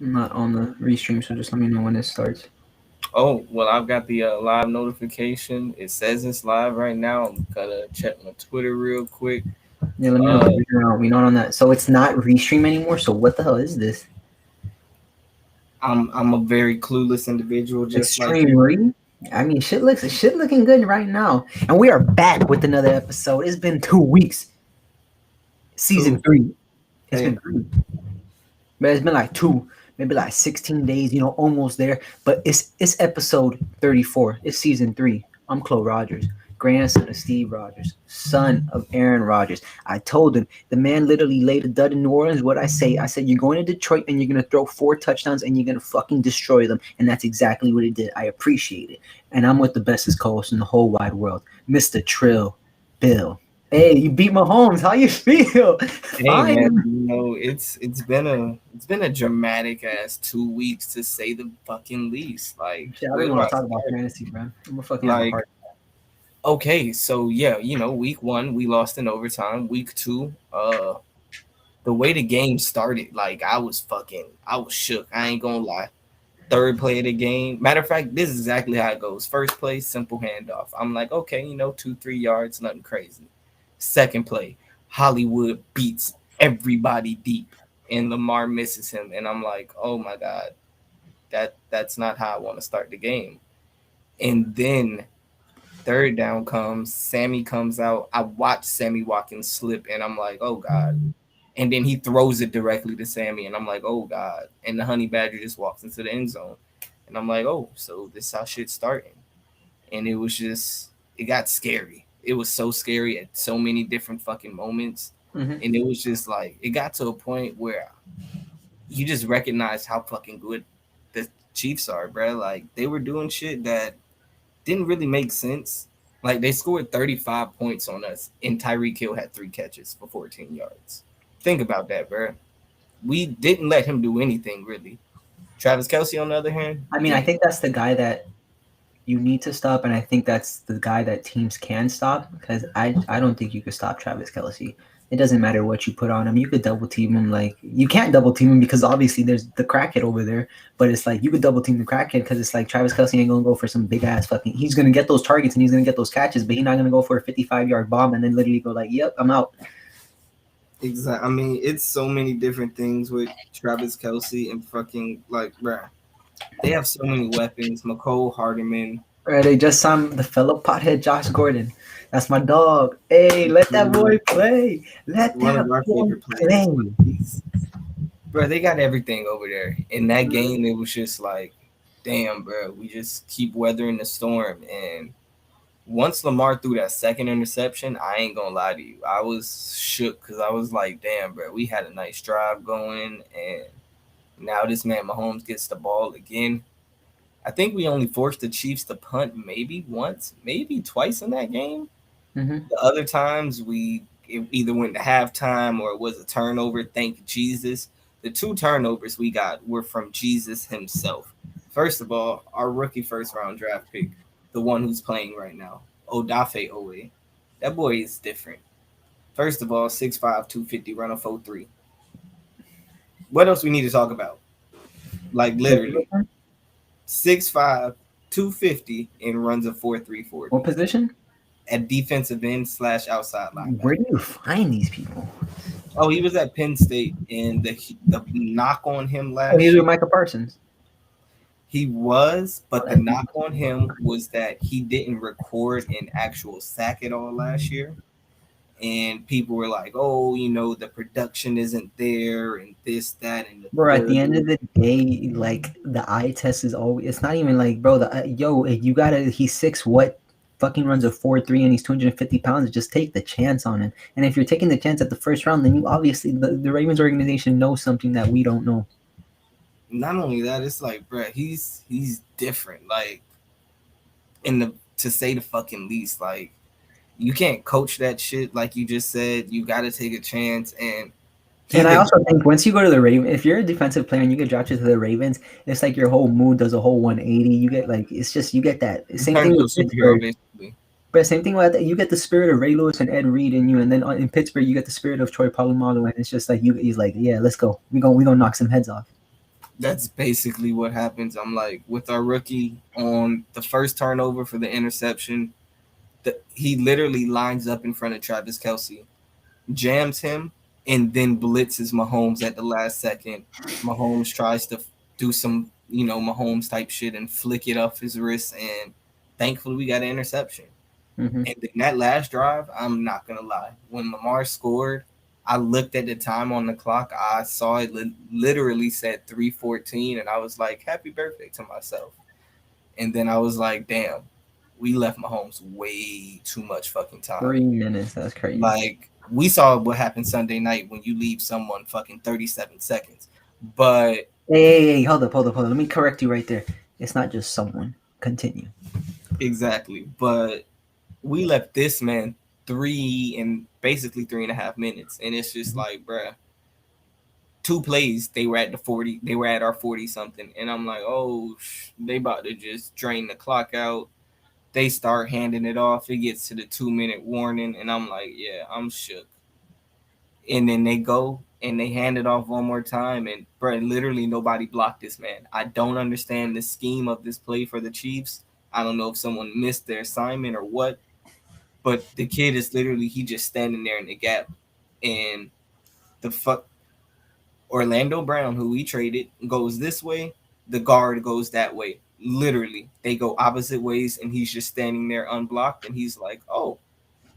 I'm not on the restream, so just let me know when it starts. Oh, well, I've got the live notification. It says it's live right now. I'm gonna check my Twitter real quick. Yeah, let me know. Uh, We're not on that. So it's not restream anymore. So what the hell is this? I'm a very clueless individual, just like Extreme you. re? I mean, shit looking good right now, and we are back with another episode. It's been 2 weeks. Season Two. 3. It's Hey, been 3. But it's been like 2, maybe like 16 days. Almost there. But it's episode 34. It's season 3. I'm Chloe Rogers, grandson of Steve Rogers, son of Aaron Rodgers. I told him the man literally laid a dud in New Orleans. What I say? I said you're going to Detroit and you're gonna throw 4 touchdowns and you're gonna fucking destroy them. And that's exactly what he did. I appreciate it. And I'm with the bestest co-host in the whole wide world, Mr. Trill Bill. Hey, you beat Mahomes. How you feel? hey, man. Fine. It's been a dramatic ass 2 weeks to say the fucking least. Like, Shit, I don't where even do I want to talk about start? fantasy, bro. I'm gonna fucking have a Like, heart. okay, so yeah, week one we lost in overtime. Week two, the way the game started, like I was shook. I ain't gonna lie. Third play of the game. Matter of fact, this is exactly how it goes. First play, simple handoff. I'm like, okay, 2, 3 yards, nothing crazy. Second play, Hollywood beats everybody deep, and Lamar misses him, and I'm like, oh my god, that's not how I want to start the game. And then third down comes, Sammy comes out. I watch Sammy Watkins slip, and I'm like, oh god. And then he throws it directly to Sammy, and I'm like, oh god. And the Honey Badger just walks into the end zone, and I'm like, oh, so this is how shit's starting. And it got scary. It was so scary at so many different fucking moments, Mm-hmm. and it was just like it got to a point where you just recognize how fucking good the Chiefs are, bro. Like they were doing shit that didn't really make sense. Like they scored 35 points on us, and Tyreek Hill had 3 catches for 14 yards. Think about that, bro. We didn't let him do anything really. Travis Kelsey, on the other hand, I mean, I did. think that's the guy that you need to stop, and I think that's the guy that teams can stop because I don't think you could stop Travis Kelsey. It doesn't matter what you put on him. You could double team him. Like you can't double team him because obviously there's the crackhead over there. But it's like you could double team the crackhead because it's like Travis Kelsey ain't gonna go for some big ass fucking. He's gonna get those targets and he's gonna get those catches, but he's not gonna go for a 55-yard bomb and then literally go like, "Yep, I'm out." Exactly. I mean, it's so many different things with Travis Kelsey and fucking like, bruh. They have so many weapons. McCole Hardeman, Right, they just signed the fellow pothead Josh Gordon. That's my dog. Hey, let that boy play. Let one that of our boy favorite players. play. But bro, they got everything over there. In that game, it was just like, damn, bro, we just keep weathering the storm. And once Lamar threw that second interception, I ain't gonna lie to you, I was shook because I was like, damn, bro, we had a nice drive going, and now this man Mahomes gets the ball again. I think we only forced the Chiefs to punt maybe once, maybe twice in that game. Mm-hmm. The other times it either went to halftime or it was a turnover. Thank Jesus. The 2 turnovers we got were from Jesus himself. First of all, our rookie first round draft pick, the one who's playing right now, Odafe Owe. That boy is different. First of all, 6'5", 250, run a 4.3. What else we need to talk about? Like literally, 6'5", 250, and runs a 4.3 40 What position? at defensive end slash outside Where linebacker. do you find these people? Oh, he was at Penn State, and the knock on him Oh, he's last with year, Micah Parsons. he was, Oh, but the that's knock on him was that he didn't record an actual sack at all last year. And people were like, oh, the production isn't there, and this, that, and the bro. At the third. end of the day, like the eye test is always. It's not even like, bro. You gotta. He's six. What? Fucking runs a 4.3 and he's 250 pounds. Just take the chance on him. And if you're taking the chance at the first round, then you obviously the Ravens organization knows something that we don't know. Not only that, it's like, bro, he's different. Like, in the to say the fucking least, like you can't coach that shit. Like you just said, you got to take a chance, and And he's I a also think once you go to the Ravens, if you're a defensive player and you get drafted to the Ravens, it's like your whole mood does a whole 180. You get like it's just you get that he same turned thing into a with superhero Pittsburgh. basically. But same thing with that, you get the spirit of Ray Lewis and Ed Reed in you, and then in Pittsburgh you get the spirit of Troy Polamalu, and it's just like he's like, yeah, let's go, we gonna knock some heads off. That's basically what happens. I'm like, with our rookie on the first turnover for the interception, he literally lines up in front of Travis Kelsey, jams him, and then blitzes Mahomes at the last second. Mahomes tries to do some, Mahomes type shit and flick it off his wrist, and thankfully we got an interception. Mm-hmm. And then that last drive, I'm not gonna lie, when Lamar scored, I looked at the time on the clock. I saw it literally said 3:14, and I was like, "Happy birthday" to myself. And then I was like, "Damn, we left Mahomes way too much fucking time." 3 minutes. That's crazy. Like, we saw what happened Sunday night when you leave someone fucking 37 seconds. But Hey, hold up. Let me correct you right there. It's not just someone. Continue. exactly, but we left this man three and basically 3.5 minutes, and it's just Mhm. like, bruh, two plays they were at the 40, they were at our 40 something, and I'm like, oh, they about to just drain the clock out. They start handing it off. It gets to the 2 minute warning, and I'm like, yeah, I'm shook. And then they go and they hand it off one more time, and bro, literally nobody blocked this man. I don't understand the scheme of this play for the Chiefs. I don't know if someone missed their assignment or what, but the kid is literally, he just standing there in the gap, and the fuck, Orlando Brown, who we traded, goes this way, the guard goes that way. Literally, they go opposite ways, and he's just standing there unblocked, and he's like, oh,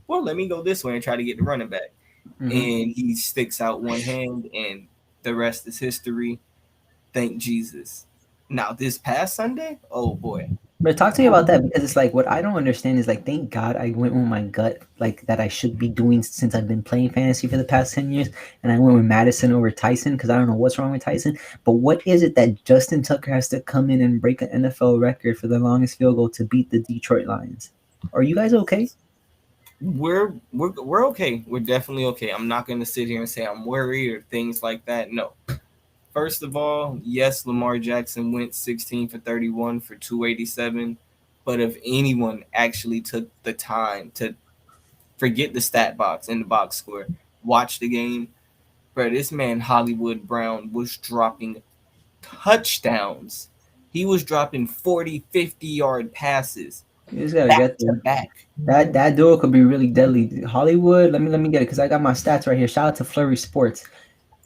well, let me go this way and try to get the running back. Mm-hmm. And he sticks out one hand, and the rest is history. Thank Jesus. Now, this past Sunday, oh boy. But talk to me about that because it's like what I don't understand is like thank God I went with my gut like that I should be doing since I've been playing fantasy for the past 10 years, and I went with Madison over Tyson because I don't know what's wrong with Tyson. But what is it that Justin Tucker has to come in and break an NFL record for the longest field goal to beat the Detroit Lions? Are you guys okay? We're okay. We're definitely okay. I'm not gonna sit here and say I'm worried or things like that. No. First of all, yes, Lamar Jackson went 16 for 31 for 287. But if anyone actually took the time to forget the stat box and the box score, watch the game, bro, this man Hollywood Brown was dropping touchdowns. He was dropping 40, 50-yard passes You just gotta back get to there. back. That duo could be really deadly. Hollywood, let me get it because I got my stats right here. Shout out to Flurry Sports.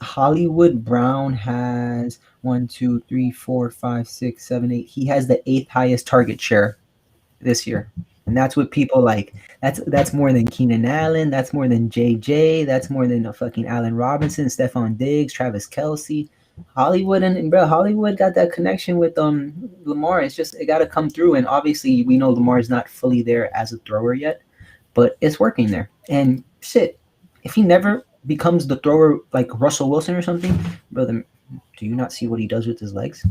Hollywood Brown has 1, 2, 3, 4, 5, 6, 7, 8. He has the eighth highest target share this year. And that's what people like. That's more than Keenan Allen. That's more than JJ. That's more than a fucking Allen Robinson, Stephon Diggs, Travis Kelsey. Hollywood and bro, Hollywood got that connection with Lamar. It's just it gotta come through. And obviously we know Lamar's not fully there as a thrower yet, but it's working there. And shit, if he never becomes the thrower like Russell Wilson or something, brother, do you not see what he does with his legs?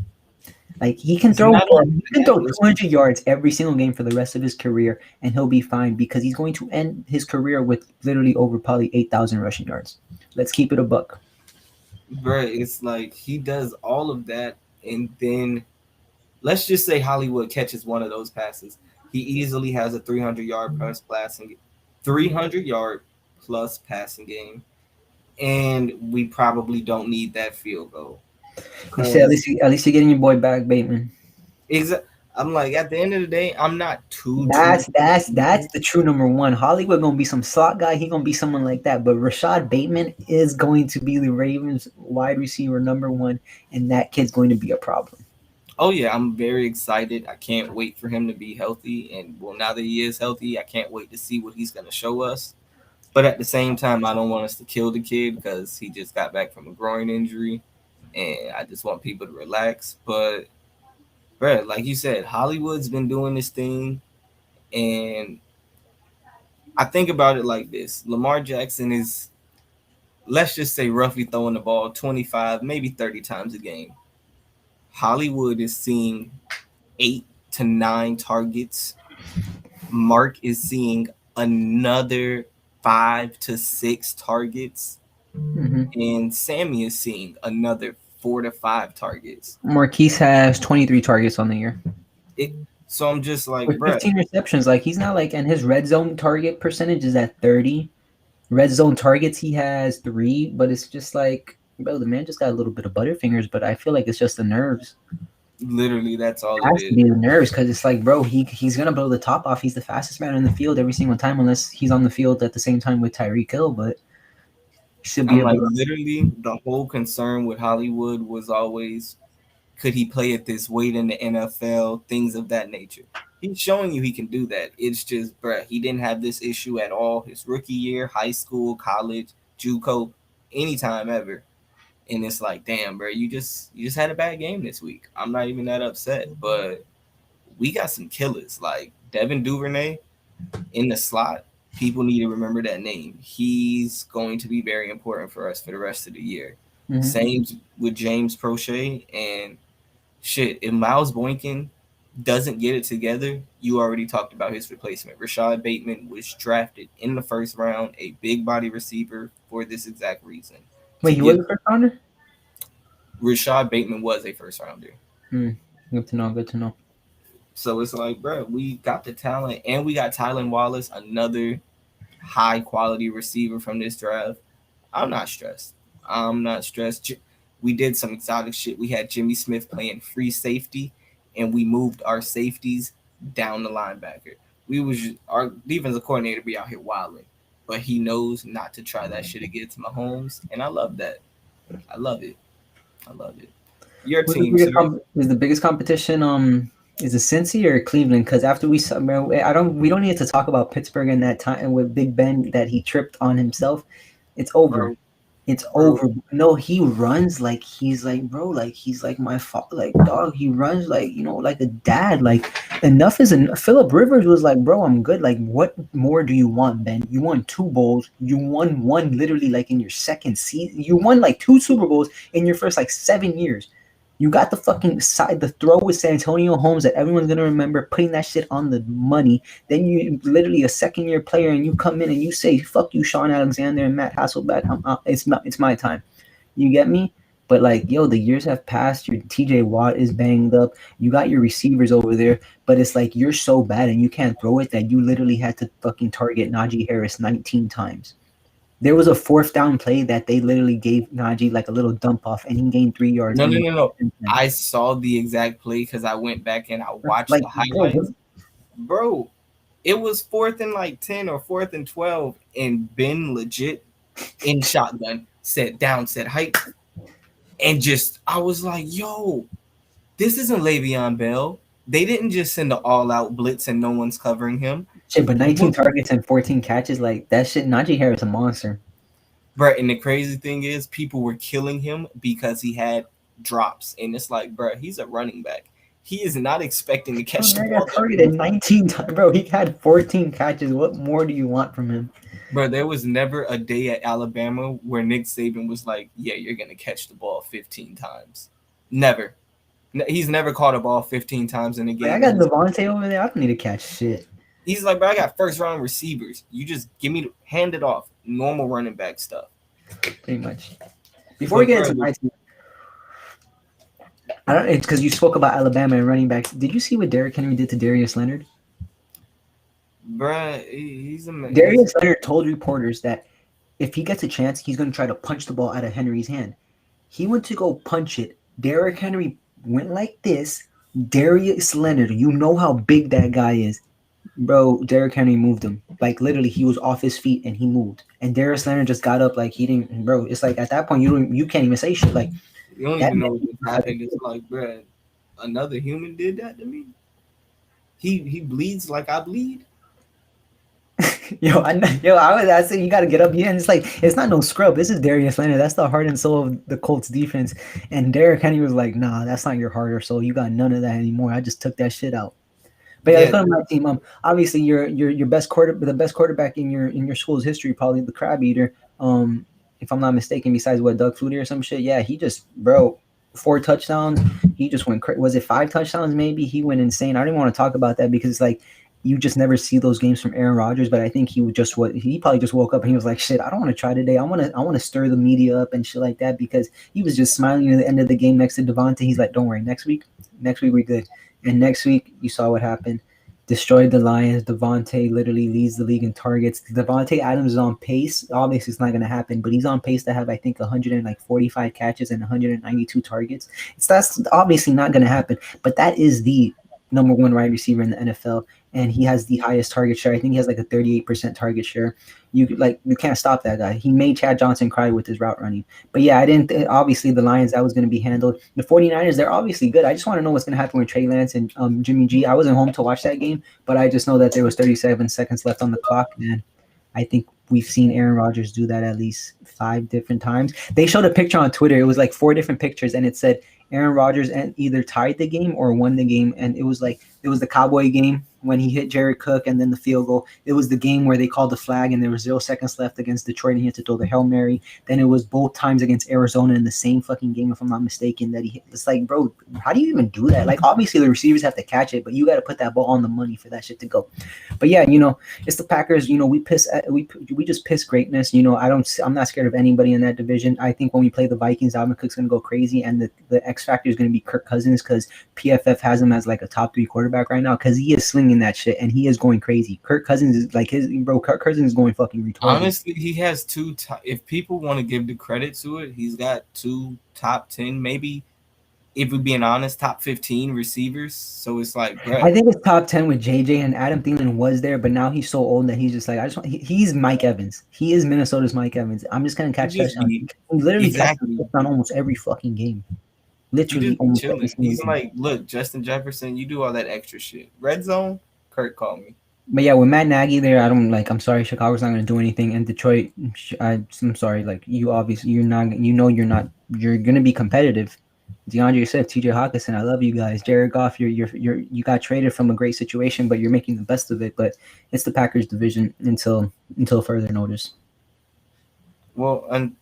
Like he can It's throw not only he can that, throw it's 200 yards every single game for the rest of his career, and he'll be fine because he's going to end his career with literally over probably 8,000 rushing yards. Let's keep it a buck. bro, it's like he does all of that, and then let's just say Hollywood catches one of those passes. He easily has a 300-yard plus passing, 300-yard plus passing game, and we probably don't need that field goal You said because at least you're getting your boy back, Bateman. exa- I'm like, at the end of the day, I'm not too. That's the true number one. Hollywood gonna be some slot guy. He gonna be someone like that. But Rashad Bateman is going to be the Ravens wide receiver number one, and that kid's going to be a problem. Oh yeah, I'm very excited. I can't wait for him to be healthy, and well, now that he is healthy, I can't wait to see what he's gonna show us. But at the same time, I don't want us to kill the kid because he just got back from a groin injury, and I just want people to relax. But, bro, like you said, Hollywood's been doing this thing, and I think about it like this: Lamar Jackson is, let's just say, roughly throwing the ball 25, maybe 30 times a game. Hollywood is seeing 8 to 9 targets. Mark is seeing another 5 to 6 targets, Mm-hmm. and Sammy is seeing another 4 to 5 targets. Marquise has 23 targets on the year It so I'm just like, with bruh, 15 receptions. Like he's not like, and his red zone target percentage is at 30. Red zone targets he has 3, but it's just like bro, the man just got a little bit of butterfingers, but I feel like it's just the nerves. Literally, that's all it Has to is. be the nerves because it's like, bro, he's gonna blow the top off. He's the fastest man in the field every single time, unless he's on the field at the same time with Tyreek Hill. But he should be I'm able like, to. literally, the whole concern with Hollywood was always, could he play at this weight in the NFL? Things of that nature. He's showing you he can do that. It's just, bruh, he didn't have this issue at all his rookie year, high school, college, JUCO, anytime ever. And it's like, damn, bro, you just had a bad game this week. I'm not even that upset, but we got some killers like Devin Duvernay in the slot. People need to remember that name. He's going to be very important for us for the rest of the year. Mhm. Same with James Prochet and shit. If Miles Boykin doesn't get it together, you already talked about his replacement. Rashad Bateman was drafted in the first round, a big body receiver for this exact reason. Wait, To he was give a first rounder. Rashad Bateman was a first rounder. Hmm. Good to know. Good to know. So it's like, bro, we got the talent and we got Tylan Wallace, another high quality receiver from this draft. I'm not stressed. I'm not stressed. We did some exotic shit. We had Jimmy Smith playing free safety, and we moved our safeties down the linebacker. We was our defensive coordinator be out here wilding, but he knows not to try that shit against Mahomes, and I love that. I love it. I love it. Your Who's the team, biggest sir. is the biggest competition? Is it Cincy or Cleveland? Because after I don't. We don't need to talk about Pittsburgh and that time with Big Ben that he tripped on himself. It's over. Bro, It's bro, over. No, he runs like he's like, bro, like he's like my father, like dog. He runs like, like a dad. Like enough is enough. Philip Rivers was like, bro, I'm good. Like, what more do you want, Ben? You won two bowls. You won one literally like in your second season. You won like two Super Bowls in your first like 7 years. You got the fucking side, the throw with Santonio Holmes that everyone's gonna remember, putting that shit on the money. Then you literally a second year player, and you come in and you say, "Fuck you, Sean Alexander and Matt Hasselbeck. It's my time." You get me? But like, yo, the years have passed. Your TJ Watt is banged up. You got your receivers over there, but it's like you're so bad and you can't throw it that you literally had to fucking target Najee Harris 19 times. There was a fourth down play that they literally gave Najee like a little dump off, and he gained 3 yards. no, And no, then no, no. I saw the exact play because I went back and I watched like, the bro, what, highlights. Bro, it was fourth and like 10 or fourth and 12, and Ben legit in shotgun said down, said height, and just I was like, yo, this isn't Le'Veon Bell. They didn't just send an all out blitz and no one's covering him. shit, but 19 What, targets and 14 catches, like that shit. Najee Harris a monster. bro? And the crazy thing is, people were killing him because he had drops, and it's like, bro, he's a running back. He is not expecting to Bro, catch the that ball got that targeted much. 19 times. Bro, he had 14 catches. What more do you want from him? Bro, there was never a day at Alabama where Nick Saban was like, yeah, you're going to catch the ball 15 times. Never. He's never caught a ball 15 times in a Like, I game. got Devontae over there. I don't need to catch shit. He's like, bro, I got first round receivers. You just give me, hand it off. Normal running back stuff. Pretty much. Before we But, get bro, into my team, I don't. It's because you spoke about Alabama and running backs. Did you see what Derrick Henry did to Darius Leonard? bro, he's a, he's, Darius Leonard told reporters that if he gets a chance, he's going to try to punch the ball out of Henry's hand. He went to go punch it. Derrick Henry went like this. Darius Leonard, you know how big that guy is. Bro, Derrick Henry moved him. Like literally, he was off his feet and he moved. And Darius Leonard just got up like he didn't. Bro, it's like at that point you can't even say shit. Like you don't that even man know what just happened. It's like, bro, another human did that to me. He bleeds like I bleed. I said you got to get up. Yeah, and it's like it's not no scrub. This is Darius Leonard. That's the heart and soul of the Colts defense. And Derrick Henry was like, "Nah, that's not your heart or soul. You got none of that anymore. I just took that shit out." But yeah, let's Yeah, go to my team. Obviously, your the best quarterback in your school's history, probably the crab eater. If I'm not mistaken, besides what Doug Flutie or some shit. Yeah, he just bro 4 touchdowns. He just went. Was it 5 touchdowns? Maybe he went insane. I don't even want to talk about that because it's like you just never see those games from Aaron Rodgers. But I think he probably just woke up and he was like, shit, I don't want to try today. I want to stir the media up and shit like that because he was just smiling at the end of the game next to Devontae. He's like, don't worry, next week we're good. And next week, you saw what happened. destroyed the Lions. Devontae literally leads the league in targets. Devontae Adams is on pace. Obviously, it's not going to happen, but he's on pace to have I think 145 catches and 192 targets. That's obviously not going to happen, but that is the number one wide receiver in the NFL, and he has the highest target share. I think he has like a 38% target share. You can't stop that guy. He made Chad Johnson cry with his route running. But yeah, I didn't. Obviously, the Lions, that was going to be handled. The 49ers, they're obviously good. I just want to know what's going to happen with Trey Lance and Jimmy G. I wasn't home to watch that game, but I just know that there was 37 seconds left on the clock, and I think we've seen Aaron Rodgers do that at least 5 different times. They showed a picture on Twitter. It was like 4 different pictures, and it said Aaron Rodgers and either tied the game or won the game. And it was like it was the Cowboy game when he hit Jared Cook and then the field goal. It was the game where they called the flag and there was 0 seconds left against Detroit and he had to throw the Hail Mary. Then it was both times against Arizona in the same fucking game, if I'm not mistaken, that he hit. It's like, bro, how do you even do that? Like, obviously the receivers have to catch it, but you got to put that ball on the money for that shit to go. But yeah, it's the Packers. We just piss greatness. I'm not scared of anybody in that division. I think when we play the Vikings, Dalvin Cook's gonna go crazy, and the X factor is gonna be Kirk Cousins because PFF has him as like a top 3 quarterback right now because he is slinging that shit and he is going crazy. Kirk Cousins is like his bro. Kirk Cousins is going fucking retarded. Honestly, he has two. If people want to give the credit to it, he's got two top 10, maybe. If we're being honest, top 15 receivers. So it's like, bro, I think it's top 10 with JJ and Adam Thielen was there, but now he's so old that he's just like I just want. He's Mike Evans. He is Minnesota's Mike Evans. I'm just gonna you catch just touchdowns. be He literally catches exactly. touchdown almost every fucking game. You Literally just be almost every chilling. single He's game. like, look, Justin Jefferson, you do all that extra shit. Red zone, Kurt called me. But yeah, with Matt Nagy there, I don't like. I'm sorry, Chicago's not going to do anything. And Detroit, I'm sorry. Like you, obviously, you're not. You're not. You're going to be competitive. DeAndre Swift, T.J. Hawkinson, I love you guys. Jared Goff, you got traded from a great situation, but you're making the best of it. But it's the Packers division until further notice. Well, and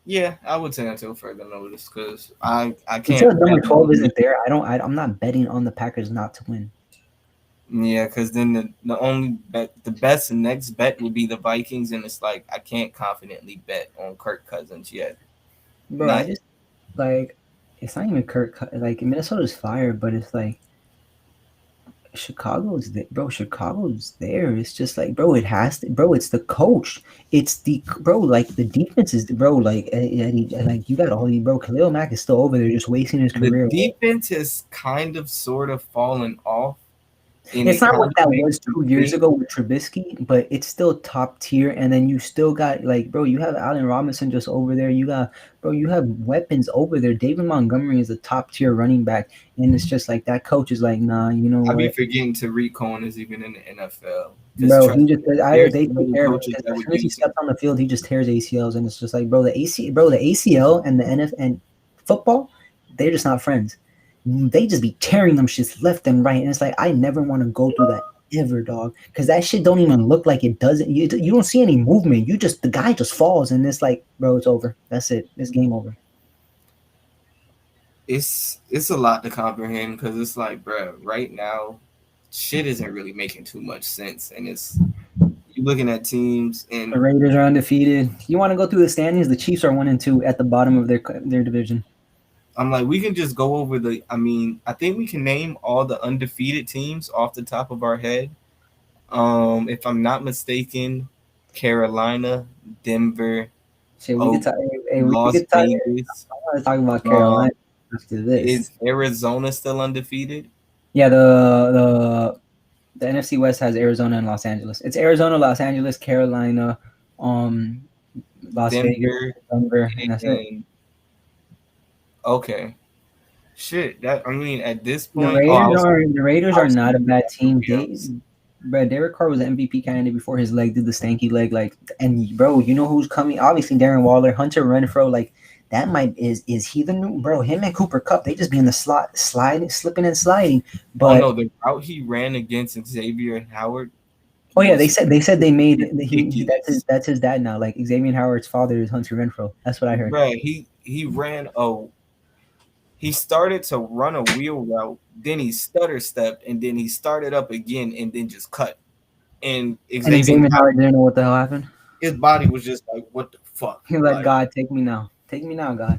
yeah, I would say until further notice because I can't Until bet number on 12 them. isn't there, I'm not betting on the Packers not to win. Yeah, because then the only bet, the best next bet would be the Vikings, and it's like I can't confidently bet on Kirk Cousins yet. Bro, I Not just like it's not even like Minnesota's fire, but it's like Chicago's there, bro. Chicago's there. It's just like, bro. It has to, bro. It's the coach. It's the bro. Like the defense is, bro. Like, like you got all the bro. Khalil Mack is still over there, just wasting his the career away. defense has kind of sort of fallen off, and It's it not kind what of that makes was me 2 years think. ago with Trubisky, but it's still top tier. And then you still got like, bro. You have Allen Robinson just over there. You got, bro. You have weapons over there. David Montgomery is a top tier running back, and it's just like that coach is like, nah. You know I be what? forgetting Tariq Cohen is even in the NFL because Bro, trust he just me, there's they so take many care of him coaches because that as would soon as he use him. steps on the field, he just tears ACLs, and it's just like, the ACL and the NFL and football, they're just not friends. They just be tearing them shits left and right, and it's like I never want to go through that ever, dog, because that shit don't even look like it doesn't. You don't see any movement. The guy just falls, and it's like, bro, it's over. That's it. It's game over. It's a lot to comprehend because it's like, bro, right now, shit isn't really making too much sense, and it's you looking at teams, The and Raiders are undefeated. You want to go through the standings? The Chiefs are 1-2 at the bottom of their division. I'm like, we can just go over the. I mean, I think we can name all the undefeated teams off the top of our head. If I'm not mistaken, Carolina, Denver, Shit, we could Oak, talk. Hey, we Las could talk. Vegas. Let's talk about Um, Carolina after this. is Arizona still undefeated? Yeah, the NFC West has Arizona and Los Angeles. It's Arizona, Los Angeles, Carolina, um, Las Vegas, Denver Denver, and that's it. and okay, shit. That I mean, at this The point, oh, Raiders are the Raiders I are was not a thinking bad about team. the Rams. Bro, Derek Carr was an MVP candidate before his leg did the stanky leg. Like, and bro, you know who's coming? Obviously, Darren Waller, Hunter Renfro. Like, that might is he the new bro? Him and Cooper Cup, they just be in the slot, sliding, slipping and sliding. Oh But no, the route he ran against Xavier Howard oh yeah, was they made ridiculous. that's his dad now. Like Xavier Howard's father is Hunter Renfro. That's what I heard. Bruh, he ran he started to run a wheel route, then he stutter stepped, and then he started up again and then just cut. And And Xavier Xavier Howard Howard, didn't know what the hell happened. his body was just like, what the fuck? He was like, Like, God, take me now, God.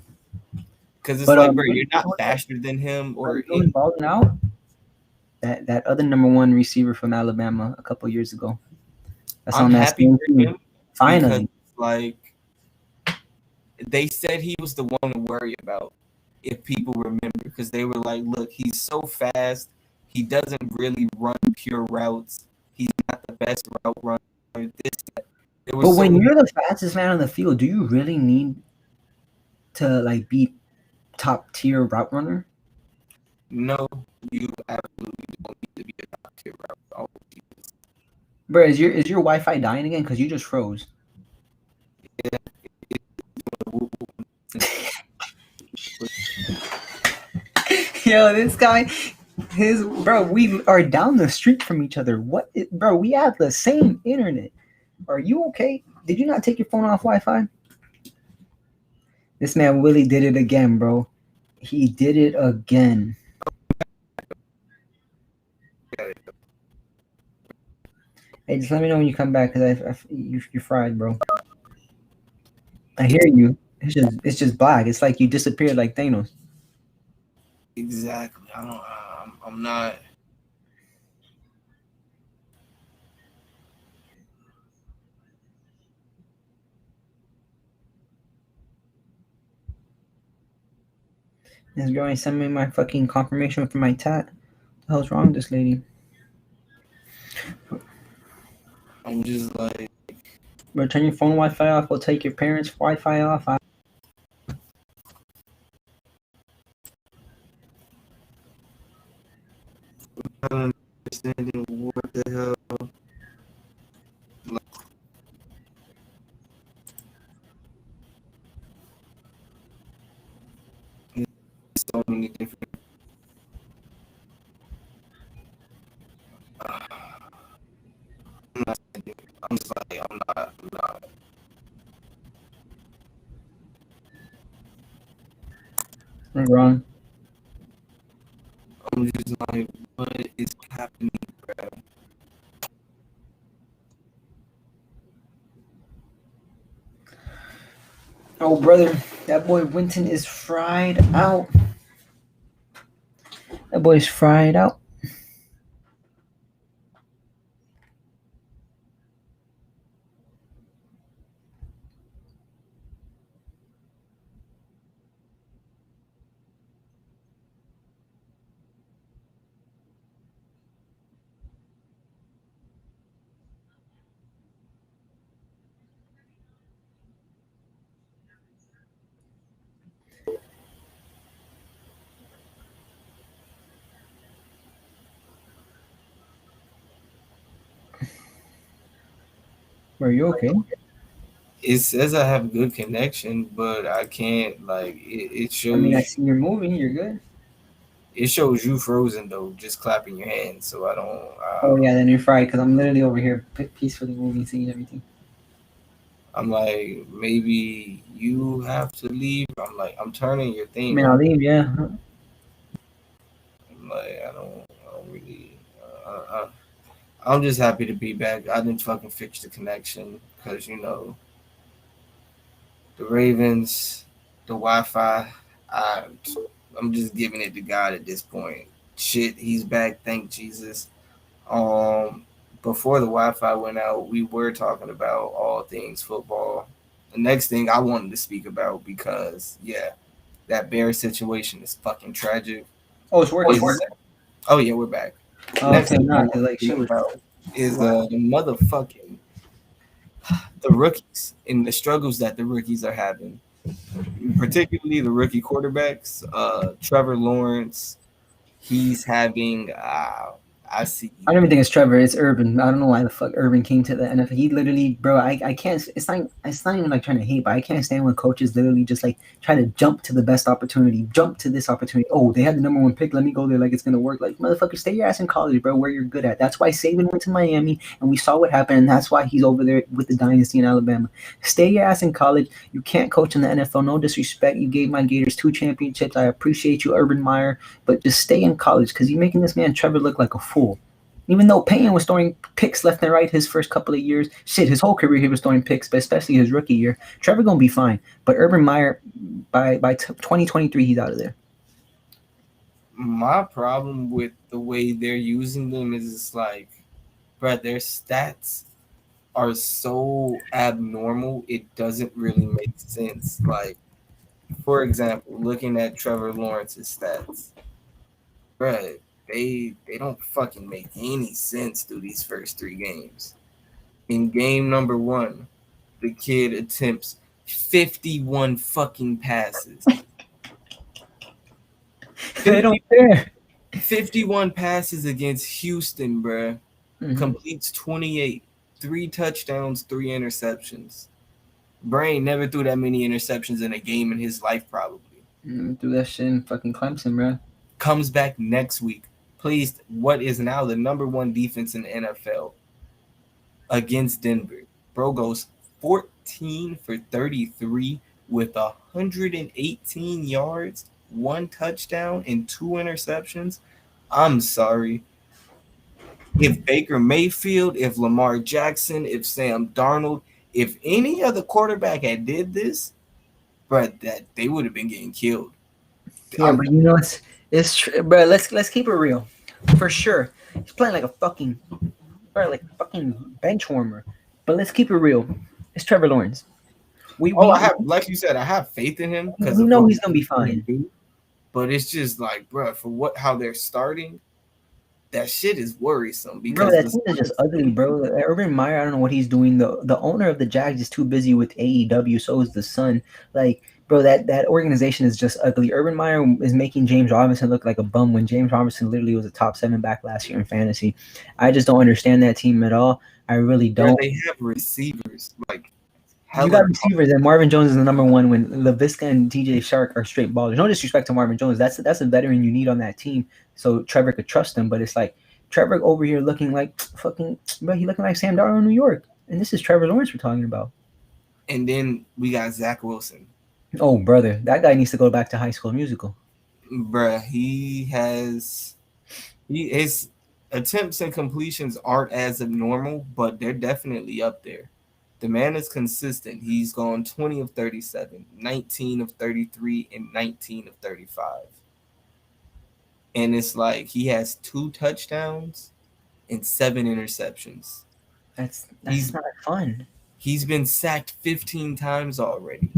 because it's But like, bro, you're not faster than him are or you doing balling out? that other number one receiver from Alabama a couple years ago. That's I'm on that happy same for team. him because Finally. like they said he was the one to worry about if people remember because they were like, look, he's so fast. He doesn't really run pure routes. He's not the best route runner. This, that. There were But so when many. you're the fastest man on the field, do you really need to like be top tier route runner? No, you absolutely don't need to be a top tier route. Oh, Jesus. Bro, is your Wi-Fi dying again? Because you just froze. Yeah, Yo, this guy, his bro, we are down the street from each other. Bro? We have the same internet. Are you okay? Did you not take your phone off Wi-Fi? This man Willie did it again, bro. He did it again. Hey, just let me know when you come back, cause you're fried, bro. I hear you. It's just black. It's like you disappeared like Thanos. exactly. I'm not. This girl ain't sent me my fucking confirmation for my tat. What the hell's wrong with this lady? I'm just like. Bro, turn your phone Wi-Fi off. We'll take your parents' Wi-Fi off. Not understanding what the hell. Like, so many different. I'm not. I'm just like I'm not. I'm not. I'm wrong. I'm just like, what is happening, bro? Oh, brother, that boy Winton is fried out. That boy's fried out. Are you okay? It says I have good connection, but I can't like it I mean, I shows see you're moving. You're good. it shows you frozen though, just clapping your hands. So I don't. Oh yeah, then you're fried because I'm literally over here peacefully moving, seeing everything. I'm like maybe you have to leave. I'm like I'm turning your I thing mean, I'll on. leave. Yeah. I'm like I don't really. I'm just happy to be back. I didn't fucking fix the connection because the Ravens, the Wi-Fi. I I'm just giving it to God at this point. Shit, he's back. Thank Jesus. Um, Before the Wi-Fi went out, we were talking about all things football. The next thing I wanted to speak about because that Bear situation is fucking tragic. Oh, it's working. Is oh yeah, we're back. Oh, Next okay, thing I nah, want cause to like speak shit was. about is Wow. the motherfucking the rookies and the struggles that the rookies are having, particularly the rookie quarterbacks. Trevor Lawrence, he's having. I see. I don't even think it's Trevor. It's Urban. I don't know why the fuck Urban came to the NFL. He literally, bro. I can't. It's not even like trying to hate, but I can't stand when coaches literally just like try to jump to the best opportunity, jump to this opportunity. Oh, they had the number one pick. Let me go there. Like it's gonna work. Like motherfucker, stay your ass in college, bro. Where you're good at. That's why Saban went to Miami, and we saw what happened. And that's why he's over there with the dynasty in Alabama. Stay your ass in college. You can't coach in the NFL. No disrespect. You gave my Gators 2 championships. I appreciate you, Urban Meyer, but just stay in college because you're making this man Trevor look like a fool. Even though Payton was throwing picks left and right his first couple of years, shit, his whole career he was throwing picks, but especially his rookie year. Trevor gonna be fine, but Urban Meyer by 2023 he's out of there. My problem with the way they're using them is it's like, bruh, their stats are so abnormal, it doesn't really make sense. Like, for example, looking at Trevor Lawrence's stats, bruh, they don't fucking make any sense through these first three games. In game number one, the kid attempts 51 fucking passes. They 50, don't care. 51 passes against Houston, bruh. Mm-hmm. Completes 28, 3 touchdowns, 3 interceptions. Brain never threw that many interceptions in a game in his life, probably. Do that shit in fucking Clemson, bro. Comes back next week, plays what is now the number one defense in the NFL against Denver. Bro goes 14 for 33 with 118 yards, 1 touchdown, and 2 interceptions. I'm sorry. If Baker Mayfield, if Lamar Jackson, if Sam Darnold, if any other quarterback had did this, but that they would have been getting killed. Yeah, I'm but you know bro. Let's keep it real, for sure. He's playing like a fucking, bro, like a fucking bench warmer. But let's keep it real. It's Trevor Lawrence. We Oh, I we have, like you said, I have faith in him because we of know what he's we gonna see be him fine. do. But it's just like, bro, for what how they're starting, that shit is worrisome Bro, because that the team is just Saints, ugly, bro. Urban Meyer, I don't know what he's doing. The owner of the Jags is too busy with AEW. So is the son. Like, bro, that organization is just ugly. Urban Meyer is making James Robinson look like a bum when James Robinson literally was a top 7 back last year in fantasy. I just don't understand that team at all. I really where don't. they have receivers like You hella got receivers, and Marvin Jones is the number one when LaVisca and TJ Shark are straight ballers. No disrespect to Marvin Jones. That's a veteran you need on that team so Trevor could trust him. But it's like Trevor over here looking like fucking, bro, he looking like Sam Darnold in New York. And this is Trevor Lawrence we're talking about. and then we got Zach Wilson. Oh, brother, that guy needs to go back to High School Musical. Bruh, his attempts and completions aren't as abnormal, but they're definitely up there. The man is consistent. He's gone 20 of 37, 19 of 33, and 19 of 35. And it's like he has 2 touchdowns and 7 interceptions. That's He's not fun. he's been sacked 15 times already.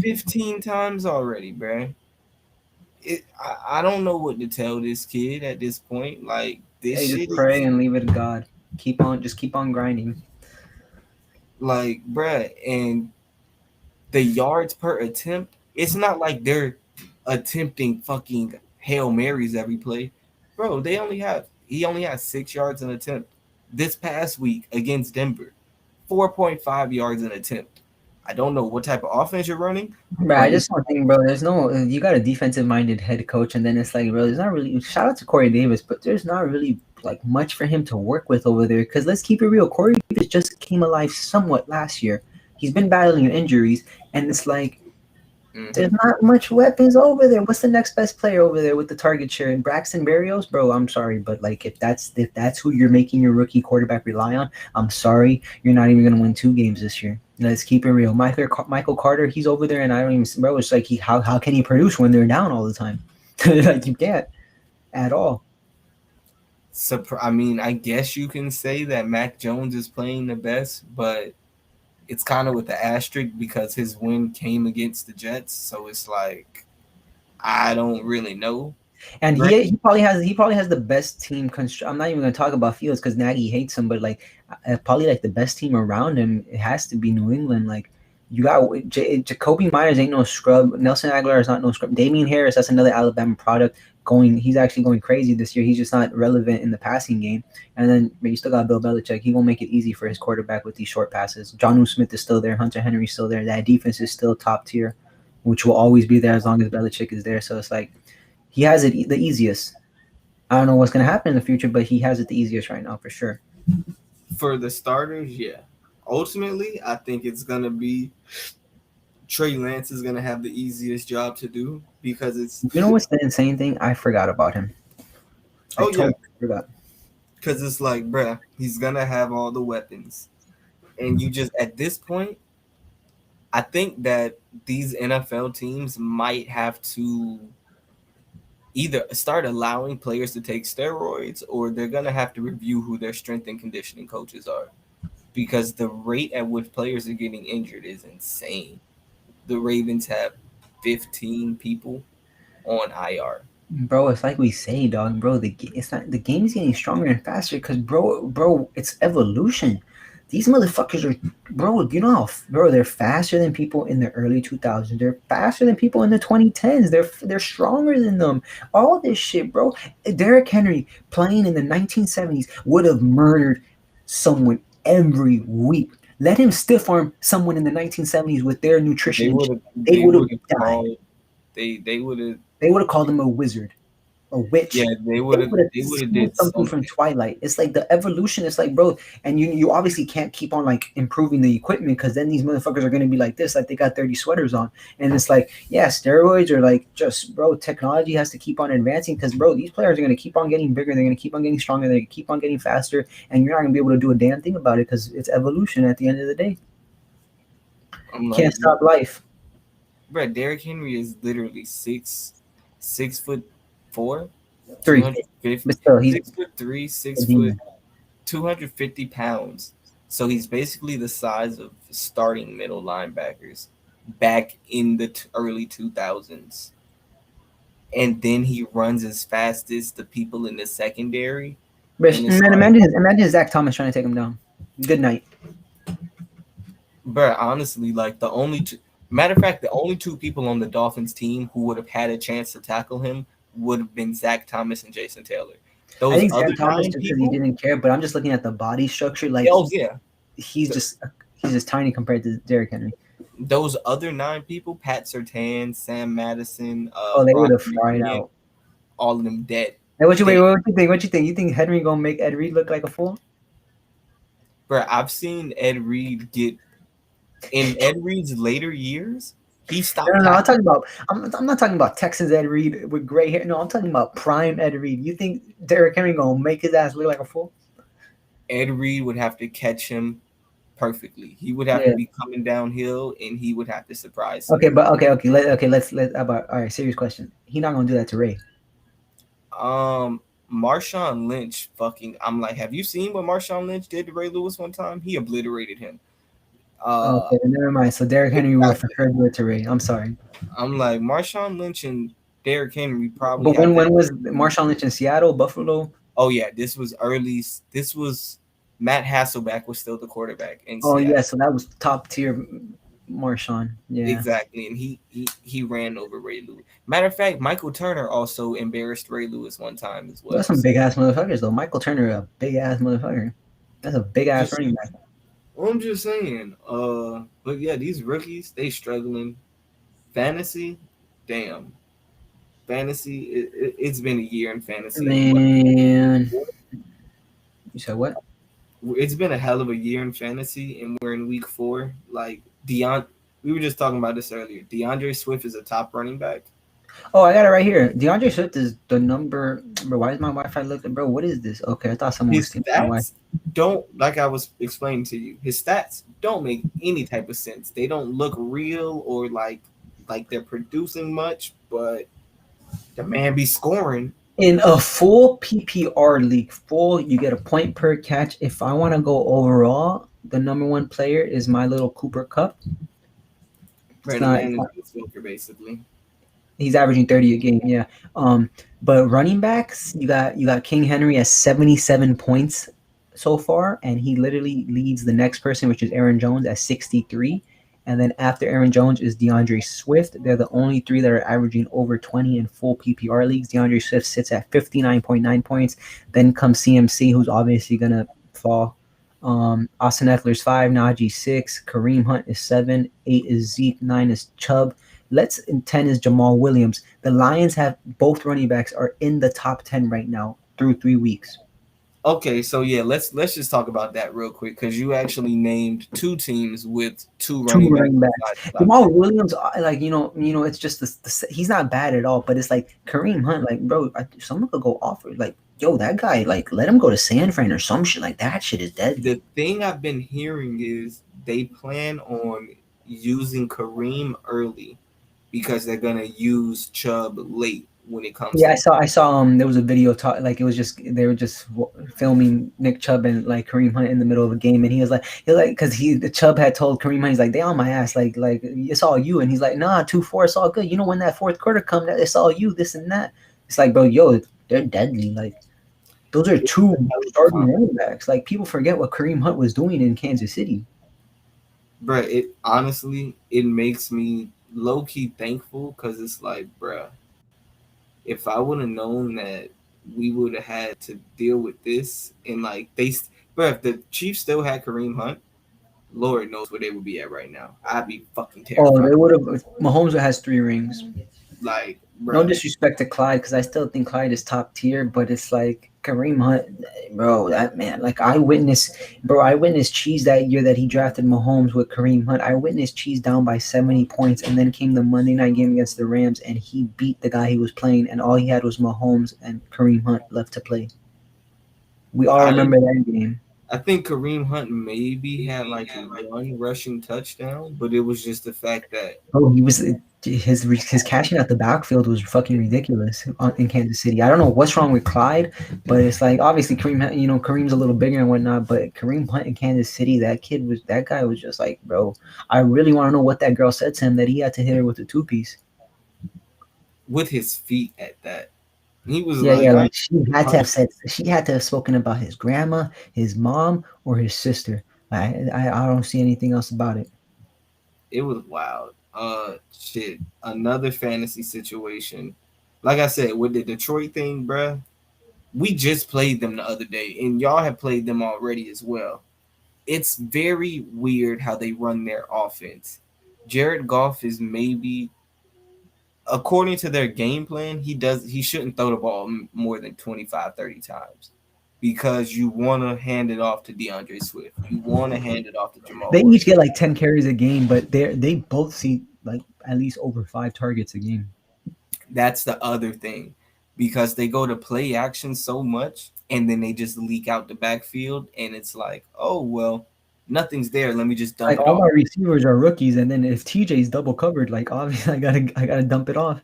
15 times already, bruh. I don't know what to tell this kid at this point. Like this Hey, just shit pray is and leave it to God. Keep on grinding. like, bruh, and the yards per attempt, it's not like they're attempting fucking Hail Marys every play. Bro, he only has 6 yards an attempt. This past week against Denver, 4.5 yards an attempt. I don't know what type of offense you're running, Bro, I but just don't think, bro. There's no. You got a defensive minded head coach, and then it's like, bro. There's not really. Shout out to Corey Davis, but there's not really like much for him to work with over there. Because let's keep it real, Corey Davis just came alive somewhat last year. He's been battling injuries, and it's like there's not much weapons over there. What's the next best player over there with the target share? And Braxton Berrios, bro. I'm sorry, but like if that's who you're making your rookie quarterback rely on, I'm sorry, you're not even gonna win 2 games this year. Let's keep it real. Michael Carter, he's over there, and I don't even, bro. It's like how can he produce when they're down all the time? Like you can't at all. I mean, I guess you can say that Mac Jones is playing the best, but it's kind of with the asterisk because his win came against the Jets. So it's like I don't really know. And Right. he probably has the best team. I'm not even gonna talk about Fields because Nagy hates him, but like probably like the best team around him. It has to be New England. Like you got Jacoby Myers ain't no scrub. Nelson Aguilar is not no scrub. Damian Harris, that's another Alabama product. He's actually going crazy this year. He's just not relevant in the passing game. And then you still got Bill Belichick. He won't make it easy for his quarterback with these short passes. Jonnu Smith is still there. Hunter Henry's still there. That defense is still top tier, which will always be there as long as Belichick is there. So it's like he has it the easiest. I don't know what's gonna happen in the future, but he has it the easiest right now for sure. For the starters, yeah. Ultimately, I think it's gonna be Trey Lance is gonna have the easiest job to do because it's You know what's the insane thing? I forgot about him. I oh yeah, totally forgot. because it's like, bruh, he's gonna have all the weapons, and you just at this point, I think that these NFL teams might have to either start allowing players to take steroids, or they're gonna have to review who their strength and conditioning coaches are, because the rate at which players are getting injured is insane. The Ravens have 15 people on IR. Bro, it's like we say, dog. Bro, it's not the game's getting stronger and faster because, bro, it's evolution. These motherfuckers are, bro. You know how, bro, they're faster than people in the early 2000s. They're faster than people in the 2010s. They're stronger than them. All this shit, bro. Derrick Henry playing in the 1970s would have murdered someone every week. Let him stiff arm someone in the 1970s with their nutrition They and would shit. have They they would have would have died. called they would have They would have called him a wizard, a yeah, witch. they They would have would have they would have seen did something from something. Twilight. It's like the evolution. It's like, bro, and you obviously can't keep on like improving the equipment because then these motherfuckers are gonna be like this, like they got 30 sweaters on. And it's like, yeah, steroids are like just, bro, technology has to keep on advancing because, bro, these players are gonna keep on getting bigger. They're gonna keep on getting stronger. They keep on getting faster, and you're not gonna be able to do a damn thing about it because it's evolution. At the end of the day, I'm you like, can't stop life. bro, Derrick Henry is literally 6 foot 4, two Three, hundred fifty, but still, he's 6 foot 3, a 6 foot demon. 250 pounds. So he's basically the size of starting middle linebackers back in the early 2000s. And then he runs as fast as the people in the secondary. But And it's man, like, imagine Zach Thomas trying to take him down. Good night. but honestly, like the only two, matter of fact, the only two people on the Dolphins team who would have had a chance to tackle him would have been Zach Thomas and Jason Taylor. I Those think other Zach Thomas nine just because he people, didn't care, but I'm just looking at the body structure. Like oh yeah, he's th- just he's just tiny compared to Derrick Henry. those other nine people, Pat Surtain, Sam Madison, Oh, they would Bronco have fried McGinn, out. all of them dead. Hey, what you wait? They, What you think? What you think? You think Henry gonna make Ed Reed look like a fool? bro, I've seen Ed Reed get in Ed Reed's later years. He No, stopped no, no. I'm tackling. talking about. I'm not talking about Texans Ed Reed with gray hair. No, I'm talking about prime Ed Reed. You think Derrick Henry gonna make his ass look like a fool? Ed Reed would have to catch him perfectly. He would have to Yeah. be coming downhill, and he would have to surprise Okay, someone. but let's about all right. Serious question. He not gonna do that to Ray. Marshawn Lynch, fucking, I'm like, have you seen what Marshawn Lynch did to Ray Lewis one time? He obliterated him. Uh, Okay, then never mind. So Derrick Henry will for exactly. sure do it to Ray. I'm sorry. I'm like, Marshawn Lynch and Derrick Henry probably But have to. when was Marshawn Lynch in Seattle, Buffalo? Oh yeah, this was early. This was Matt Hasselback was still the quarterback in Oh yeah, Seattle. so that was top tier Marshawn. Yeah. Exactly, and he ran over Ray Lewis. Matter of fact, Michael Turner also embarrassed Ray Lewis one time as That's well. some So big ass motherfuckers though. Michael Turner, a big ass motherfucker. That's a big ass just running back. I'm just saying. But yeah, these rookies they struggling. Fantasy, damn. Fantasy, it's been a year in fantasy, and Man, you said what? it's been a hell of a year in fantasy, and we're in week 4. Like Deon, we were just talking about this earlier. DeAndre Swift is a top running back. Oh, I got it right here. DeAndre Swift is the number. Bro, why is my Wi-Fi looking? Bro, what is this? Okay, I thought someone was His stealing my Wi-Fi. stats don't, like I was explaining to you. His stats don't make any type of sense. They don't look real or like they're producing much, but the man be scoring. In a full PPR league, full, you get a point per catch. If I want to go overall, the number one player is my little Cooper Cup. It's Right, the not. man is a smoker basically. He's averaging 30 a game, yeah. But running backs, you got King Henry at 77 points so far, and he literally leads the next person, which is Aaron Jones at 63. And then after Aaron Jones is DeAndre Swift. They're the only three that are averaging over 20 in full PPR leagues. DeAndre Swift sits at 59.9 points. Then comes CMC, who's obviously gonna fall. Austin Eckler's 5, Najee 6, Kareem Hunt is 7, 8 is Zeke, 9 is Chubb. Let's in 10 is Jamal Williams. The Lions have both running backs are in the top 10 right now through 3 weeks. Okay, so yeah, let's just talk about that real quick because you actually named two teams with two Two running backs running backs. inside the top Jamal 10. Williams, like it's just he's not bad at all, but it's like Kareem Hunt, like bro, someone could go offer like, yo, that guy, like let him go to San Fran or some shit like that. Shit is deadly. The thing I've been hearing is they plan on using Kareem early because they're gonna use Chubb late. when it comes Yeah, to. I saw there was a video talk like it was just they were just filming Nick Chubb and like Kareem Hunt in the middle of a game, and he was like because he the Chubb had told Kareem Hunt, he's like, they on my ass, like it's all you, and he's like, nah, 2-4, it's all good, you know, when that fourth quarter come, it's all you, this and that. It's like, bro, yo, they're deadly, like those are It's two a hell of a starting comp, running backs. Like people forget what Kareem Hunt was doing in Kansas City. bruh. It honestly, it makes me low key thankful because it's like, bruh, if I would have known that we would have had to deal with this and like bruh, if the Chiefs still had Kareem Hunt, Lord knows where they would be at right now. I'd be fucking Oh, terrified. they would have. Mahomes has 3 rings. Like, No bruh, disrespect to Clyde, because I still think Clyde is top tier, but it's like Kareem Hunt, bro. That man, like I witnessed Cheese that year that he drafted Mahomes with Kareem Hunt. I witnessed Cheese down by 70 points, and then came the Monday night game against the Rams, and he beat the guy he was playing, and all he had was Mahomes and Kareem Hunt left to play. We all I remember that game. I think Kareem Hunt maybe had like one rushing touchdown, but it was just the fact that Oh, he was his cashing out the backfield was fucking ridiculous in Kansas City. I don't know what's wrong with Clyde, but it's like obviously Kareem, Kareem's a little bigger and whatnot, but Kareem Hunt in Kansas City, that guy was just like, bro, I really want to know what that girl said to him that he had to hit her with a 2 piece. with his feet at that, he was Yeah, like, yeah, I like she had to have spoken about his grandma, his mom, or his sister. I don't see anything else about it. it was wild. Shit, another fantasy situation. Like I said, with the Detroit thing, bruh, we just played them the other day, and y'all have played them already as well. It's very weird how they run their offense. Jared Goff is maybe, according to their game plan, he shouldn't throw the ball more than 25, 30 times because you want to hand it off to DeAndre Swift. You want to hand it off to Jamal They each Williams. get like 10 carries a game, but they both see like at least over 5 targets a game. That's the other thing because they go to play action so much and then they just leak out the backfield and it's like, oh, well, nothing's there. Let me just dump Like it all off. my receivers are rookies, and then if TJ's double covered, like obviously I gotta dump it off.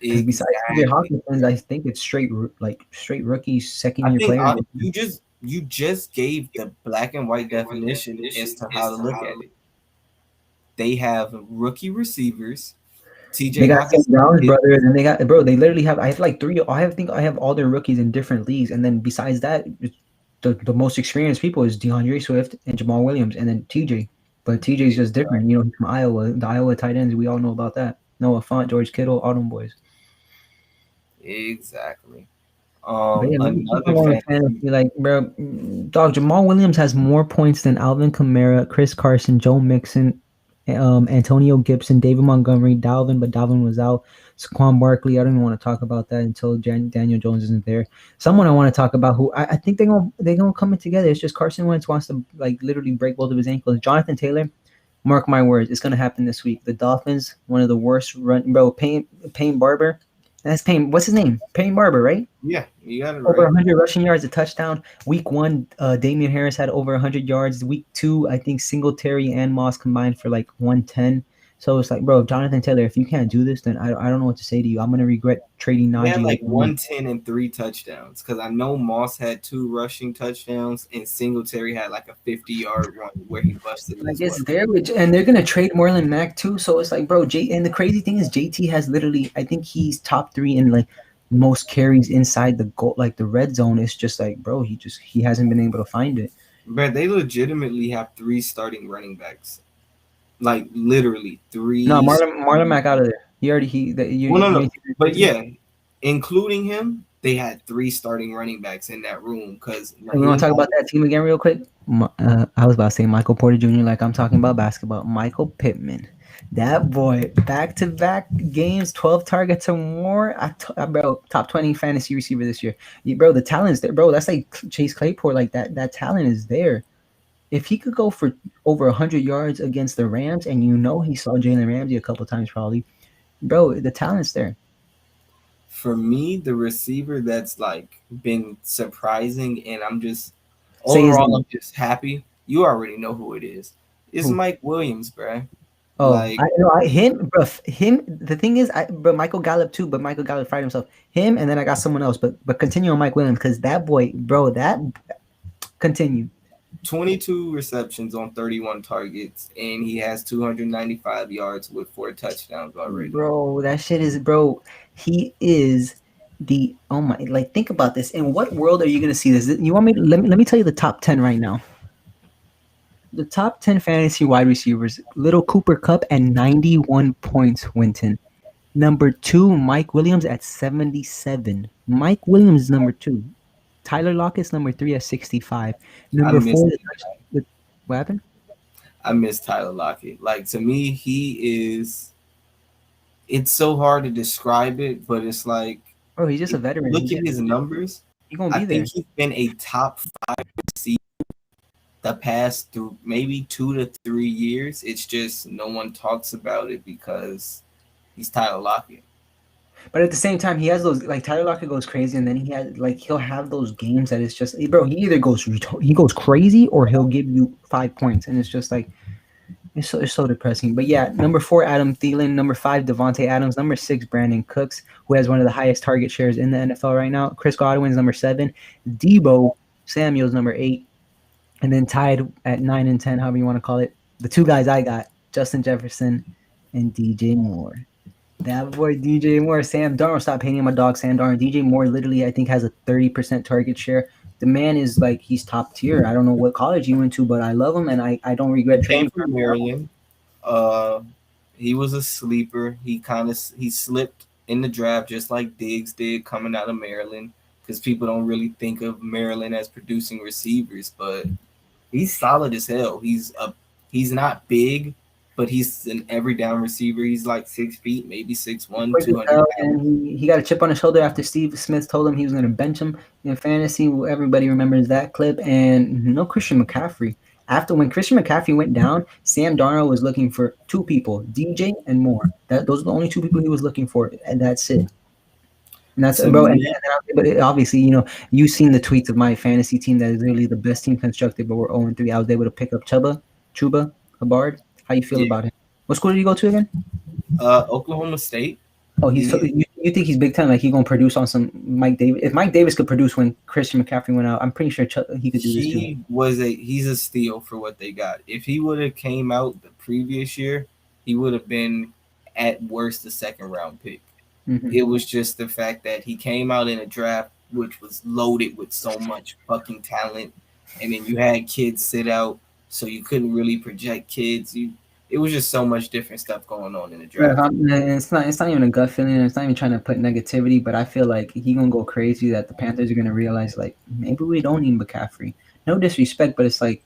Because besides TJ Exactly. Hawkins, I think it's straight rookies, second I year think players. you just gave the black and white definition as to how to look at it. They have rookie receivers. They TJ got St. Hawkins Brown's is brothers, and they got bro. They literally have. I have like three. I have think I have all their rookies in different leagues, and then besides that, the most experienced people is DeAndre Swift and Jamal Williams, and then TJ. But TJ's just different. You know, he's from Iowa. The Iowa tight ends, we all know about that. Noah Font, George Kittle, all them boys. exactly. But yeah, let me keep on Another going with fantasy. fantasy. Like, bro, dog, Jamal Williams has more points than Alvin Kamara, Chris Carson, Joe Mixon, Antonio Gibson, David Montgomery, Dalvin, but Dalvin was out. Saquon Barkley, I don't even want to talk about that until Daniel Jones isn't there. Someone I want to talk about who I think they're gonna come in together. It's just Carson Wentz wants to like literally break both of his ankles. Jonathan Taylor, mark my words, it's gonna happen this week. The Dolphins, one of the worst run, bro. Payne Barber, that's Payne. What's his name? Payne Barber, right? Yeah, you got it Over right. 100 rushing yards, a touchdown. Week 1, Damian Harris had over 100 yards. Week 2, I think Singletary and Moss combined for like 110. So it's like, bro, Jonathan Taylor, if you can't do this, then I don't know what to say to you. I'm gonna regret trading He had Najee like like 110 and 3 touchdowns because I know Moss had 2 rushing touchdowns and Singletary had like a 50-yard run where he busted it like as well. it's there, and they're gonna trade Marlon Mack too. So it's like, bro, And the crazy thing is, JT has literally, I think he's top 3 in like most carries inside the goal, like the red zone. It's just like, bro, he hasn't been able to find it. But they legitimately have 3 starting running backs. Like literally No, three. Marlon Mack out of there. He already he the, Well, no, you no. ain't see But JT. yeah, including him, they had 3 starting running backs in that room because And we want Naheem to talk about Hall. that team again real quick. I was about to say Michael Porter Jr. like I'm talking about basketball. Michael Pittman, that boy, back to back games, 12 targets or more. Bro, top 20 fantasy receiver this year. Bro, the talent's there, bro. That's like Chase Claypool. Like that talent is there. If he could go for over 100 yards against the Rams, and he saw Jalen Ramsey a couple times probably, bro, the talent's there. For me, the receiver that's like been surprising, and I'm just Say his overall, name. I'm just happy. You already know who it is. It's Who? Mike Williams, bruh. Oh, Like I know him, bro. Him. The thing is, but Michael Gallup too. But Michael Gallup fired himself. Him, and then I got someone else. But continue on Mike Williams because that boy, bro. That continue, 22 receptions on 31 targets, and he has 295 yards with 4 touchdowns already. bro. That shit is, bro. He is the oh my. Like think about this. In what world are you gonna see this? You want me? Let me tell you the top 10 right now. The top 10 fantasy wide receivers: Little Cooper Cup and 91 points. Winton. Number two, Mike Williams at 77. Mike Williams is number two. Tyler Lockett's number three at 65. I Number miss four, that. what happened? I miss Tyler Lockett. Like to me, he is. It's so hard to describe it, but it's like Bro, he's just if a you veteran. look at his numbers, He gonna I be there. think he's been a top five receiver the past through maybe 2 to 3 years. It's just no one talks about it because he's Tyler Lockett. But at the same time, he has those like Tyler Lockett goes crazy, and then he has like he'll have those games that it's just bro. He either he goes crazy or he'll give you 5 points, and it's just like it's so depressing. But yeah, number four, Adam Thielen. Number five, Devontae Adams. Number six, Brandon Cooks, who has one of the highest target shares in the NFL right now. Chris Godwin's number seven. Debo Samuel's number eight. And then tied at 9 and 10, however you want to call it, the two guys I got, Justin Jefferson and DJ Moore. That boy DJ Moore, Sam Darnold, stop hating my dog Sam Darnold. DJ Moore literally, I think, has a 30% target share. The man is like he's top tier. I don't know what college he went to, but I love him and I don't regret He came trading for from him. Maryland. Uh, he was a sleeper. He slipped in the draft just like Diggs did coming out of Maryland because people don't really think of Maryland as producing receivers, but he's solid as hell. He's not big, but he's an every down receiver. He's like 6 feet, maybe 6'1", Quick as 200 hell, pounds. and he got a chip on his shoulder after Steve Smith told him he was going to bench him in fantasy. Everybody remembers that clip. And no Christian McCaffrey. After when Christian McCaffrey went down, Sam Darnold was looking for two people, DJ and Moore. Those are the only two people he was looking for, and that's it. And that's To bro. me, But obviously, you've seen the tweets of my fantasy team that is literally the best team constructed, but we're 0-3. I was able to pick up Chuba Hubbard. How you feel yeah, about him? What school did you go to again? Oklahoma State. Oh, He you think he's big time? Like he gonna produce on some Mike Davis? If Mike Davis could produce when Christian McCaffrey went out, I'm pretty sure he could do this too. he's a steal for what they got. If he would have came out the previous year, he would have been at worst a second round pick. Hmm. It was just the fact that he came out in a draft which was loaded with so much fucking talent, and then you had kids sit out, so you couldn't really project kids. It was just so much different stuff going on in the But draft. it's not even a gut feeling. It's not even trying to put negativity. But I feel like he gonna go crazy. That the Panthers are gonna realize like maybe we don't need McCaffrey. No disrespect, but it's like,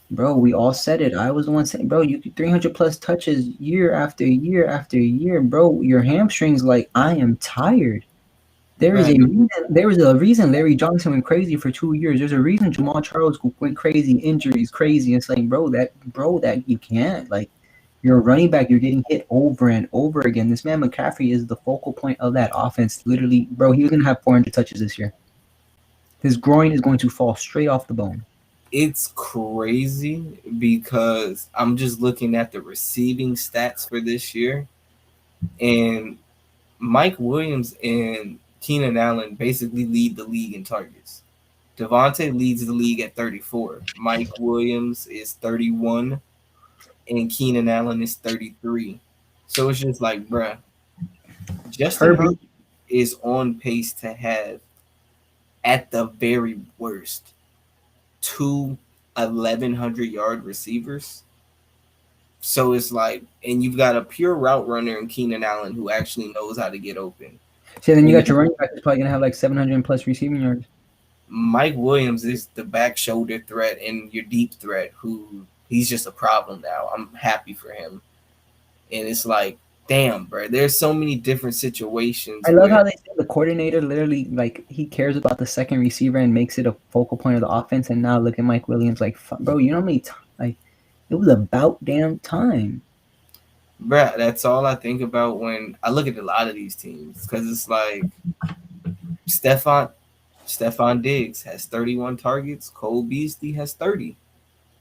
bro, we all said it. I was the one saying, bro, you 300 plus touches year after year after year, bro. Your hamstrings, like I am tired. There is a Right. reason. There is a reason Larry Johnson went crazy for 2 years. There's a reason Jamal Charles went crazy, injuries, crazy. It's like, bro, that you can't. Like, you're a running back. You're getting hit over and over again. This man McCaffrey is the focal point of that offense. Literally, bro, he was gonna have 400 touches this year. His groin is going to fall straight off the bone. It's crazy because I'm just looking at the receiving stats for this year, and Mike Williams and Keenan Allen basically lead the league in targets. Devontae leads the league at 34. Mike Williams is 31, and Keenan Allen is 33. So it's just like, bruh, Justin Herbert, Herbert is on pace to have, at the very worst, two 1,100-yard receivers. So it's like, and you've got a pure route runner in Keenan Allen who actually knows how to get open. so then you And got your running back that's probably gonna have like 700 plus receiving yards. Mike Williams is the back shoulder threat and your deep threat who he's just a problem now. I'm happy for him. And it's like, damn, bro, there's so many different situations I love where how they say the coordinator literally like he cares about the second receiver and makes it a focal point of the offense. And now look at Mike Williams, like, bro, you know how many like it was about damn time. bro, that's all I think about when I look at a lot of these teams because it's like Stefan Stefan Diggs has 31 targets, Cole Beasley has 30.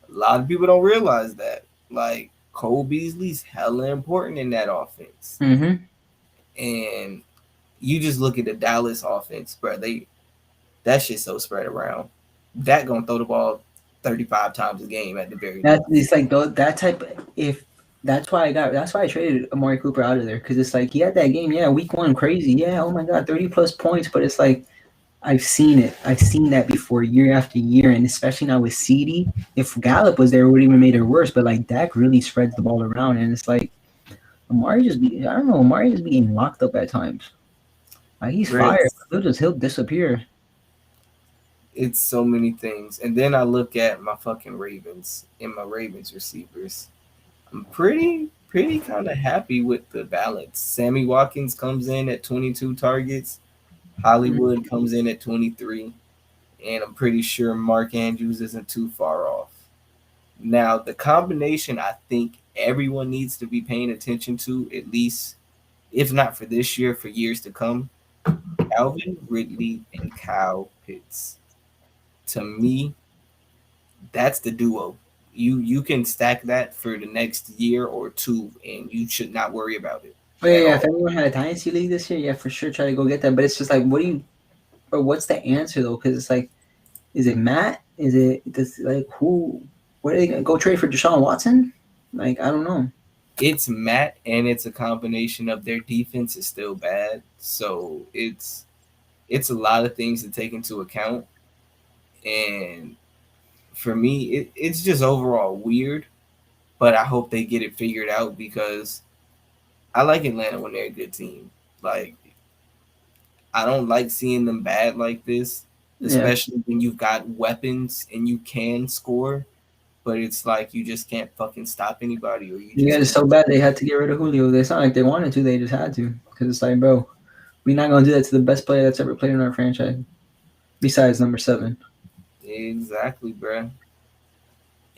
A lot of people don't realize that. Like Cole Beasley's hella important in that offense. Mm-hmm. And you just look at the Dallas offense, bro. That shit's so spread around. That gonna throw the ball 35 times a game at the very That least. it's like that type. If that's why I traded Amari Cooper out of there because it's like he had that game. Yeah, week one, crazy. Yeah, oh my god, 30+ points. But it's like I've seen it. I've seen that before, year after year, and especially now with CD. If Gallup was there, it would even made it worse. But like Dak really spreads the ball around, and it's like I don't know. Amari just be getting locked up at times. Like he's Bro, fired. He'll disappear. it's so many things. And then I look at my fucking Ravens and my Ravens receivers. I'm pretty kind of happy with the balance. Sammy Watkins comes in at 22 targets. Hollywood comes in at 23, and I'm pretty sure Mark Andrews isn't too far off. Now, the combination I think everyone needs to be paying attention to, at least if not for this year, for years to come, Calvin Ridley and Kyle Pitts. To me, that's the duo. You can stack that for the next year or two, and you should not worry about it Oh yeah, at yeah. If all. anyone had a dynasty league this year, yeah, for sure, try to go get that. But it's just like, what do you? But what's the answer though? Because it's like, is it Matt? Is it does like who? What are they gonna go trade for Deshaun Watson? Like I don't know. It's Matt, and it's a combination of their defense is still bad, so it's a lot of things to take into account. And for me, it's just overall weird. But I hope they get it figured out because I like Atlanta when they're a good team. Like I don't like seeing them bad like this, Yeah, especially when you've got weapons and you can score, but it's like you just can't fucking stop anybody or you you just guys are can't. so bad they had to get rid of Julio. It's not like they wanted to; they just had to. Because it's like, bro, we're not gonna do that to the best player that's ever played in our franchise, besides number 7. Exactly, bro.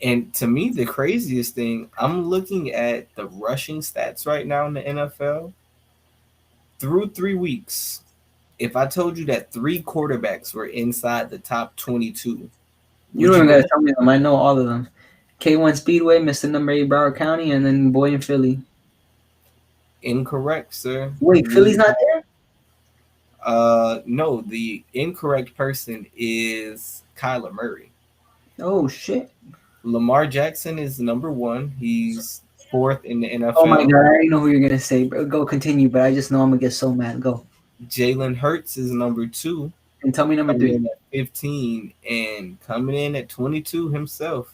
And to me, the craziest thing, I'm looking at the rushing stats right now in the NFL through 3 weeks. If I told you that three quarterbacks were inside the top 22, You would don't you even believe? gotta tell me them. I know all of them. K1 Speedway, Mr. Number 8 Broward County, and then boy in Philly. Incorrect, sir. Wait, Philly's not there? No, the incorrect person is Kyler Murray. Oh shit! Lamar Jackson is number one. He's fourth in the Oh my NFL. god, I already know who you're gonna say, bro. Go continue, but I just know I'm gonna get so mad. Go Jalen Hurts is number two, and tell me number coming 3. in at 15, and coming in at 22 himself,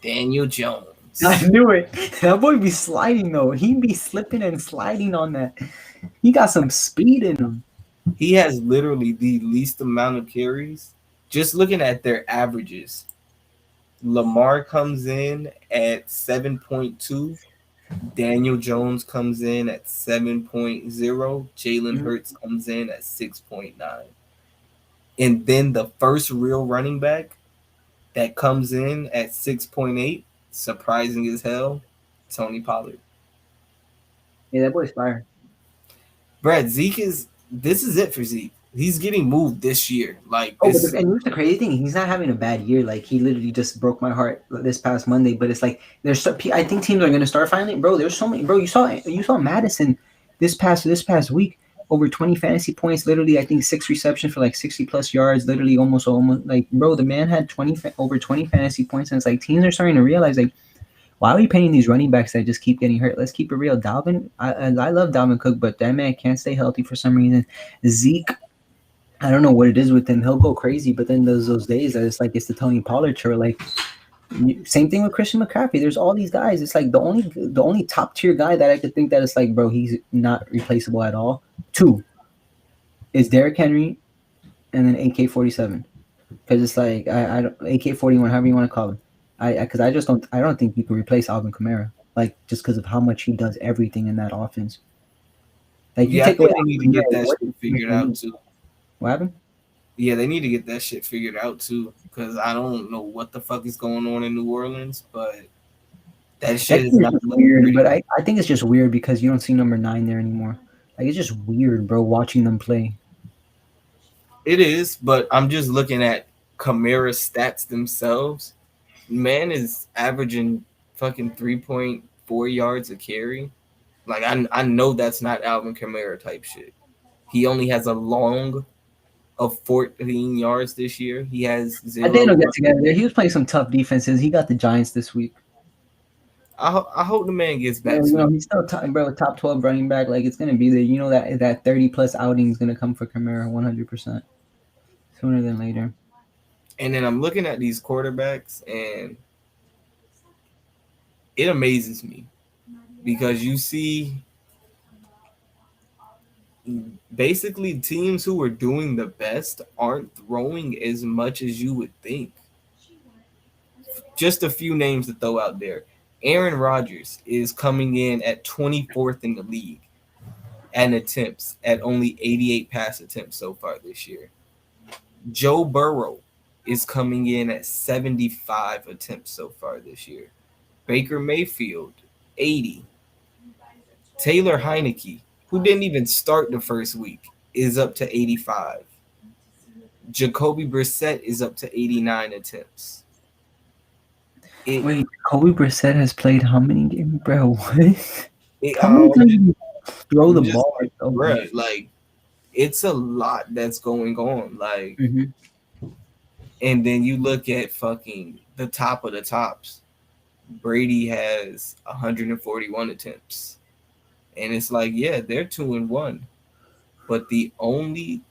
Daniel I Jones. knew it. That boy be sliding though. He be slipping and sliding on that. He got some speed in him. He has literally the least amount of carries. Just looking at their averages, Lamar comes in at 7.2. Daniel Jones comes in at 7.0. Jalen Mhm. Hurts comes in at 6.9. And then the first real running back that comes in at 6.8, surprising as hell, Tony Pollard. Yeah, that boy's fire. Brad, Zeke is this is it for Zeke. He's getting moved this year. Like Oh, but this, and here's the crazy thing: he's not having a bad year. Like he literally just broke my heart this past Monday. But it's like there's so, I think teams are gonna start finally, bro. There's so many, bro. You saw Madison this past week over 20 fantasy points. Literally, I think 6 receptions for like 60+ yards. Literally, almost like, bro. The man had over 20 fantasy points, and it's like teams are starting to realize like, why are we paying these running backs that just keep getting hurt? Let's keep it real. Dalvin, I love Dalvin Cook, but that man can't stay healthy for some reason. Zeke, I don't know what it is with him. He'll go crazy, but then there's those days that it's like it's the Tony Pollard show. Like same thing with Christian McCaffrey. There's all these guys. It's like the only top tier guy that I could think that it's like, bro, he's not replaceable at all. Two is Derrick Henry, and then AK-47. Because it's like I don't AK-41, however you want to call him. Because I don't think you can replace Alvin Kamara. Like just because of how much he does everything in that offense. Like you yeah, I take away think they need to Alvin get Kamara, that what shit is figured out he? too. What happened? Yeah, they need to get that shit figured out too. Cause I don't know what the fuck is going on in New Orleans, but that That shit is team is not just looking weird, pretty. but I think it's just weird because you don't see number 9 there anymore. Like it's just weird, bro, watching them play. It is, but I'm just looking at Kamara's stats themselves. Man is averaging fucking 4 yards a carry. Like I know that's not Alvin Kamara type shit. He only has a long of 14 yards this year. He has I think zero they'll get rushing. together. He was playing some tough defenses. He got the Giants this week. I hope the man gets back Bro, you know, sooner. he's still bro, top 12 running back. Like it's gonna be there. You know that 30 plus outing is gonna come for Kamara 100% sooner than later. And then I'm looking at these quarterbacks, and it amazes me because you see basically teams who are doing the best aren't throwing as much as you would think. Just a few names to throw out there. Aaron Rodgers is coming in at 24th in the league and attempts at only 88 pass attempts so far this year. Joe Burrow is coming in at 75 attempts so far this year. Baker Mayfield, 80. Taylor Heineke, who didn't even start the first week, is up to 85. Jacoby Brissett is up to 89 attempts. It, Wait, Kobe Brissett has played how many games, bro? What? it How many times did you throw I'm the just ball? like, Oh my. bruh, like it's a lot that's going on. Like, Mm-hmm. and then you look at fucking the top of the tops. Brady has 141 attempts. And it's like, yeah, they're 2-1. But the only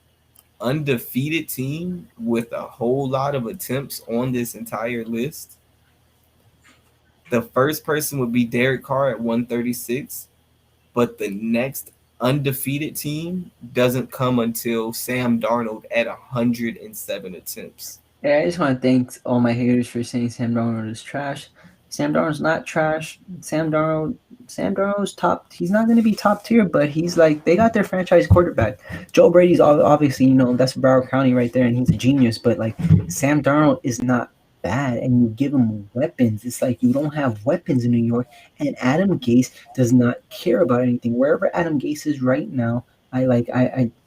undefeated team with a whole lot of attempts on this entire list, the first person would be Derek Carr at 136, but the next undefeated team doesn't come until Sam Darnold at 107 attempts. Yeah, I just want to thank all my haters for saying Sam Darnold is trash. Sam Darnold's not trash. Sam Darnold's top. He's not going to be top tier, but he's like they got their franchise quarterback. Joe Brady's obviously, you know, that's Broward County right there, and he's a genius. But like Sam Darnold is not bad, and you give him weapons. It's like you don't have weapons in New York, and Adam Gase does not care about anything. Wherever Adam Gase is right now,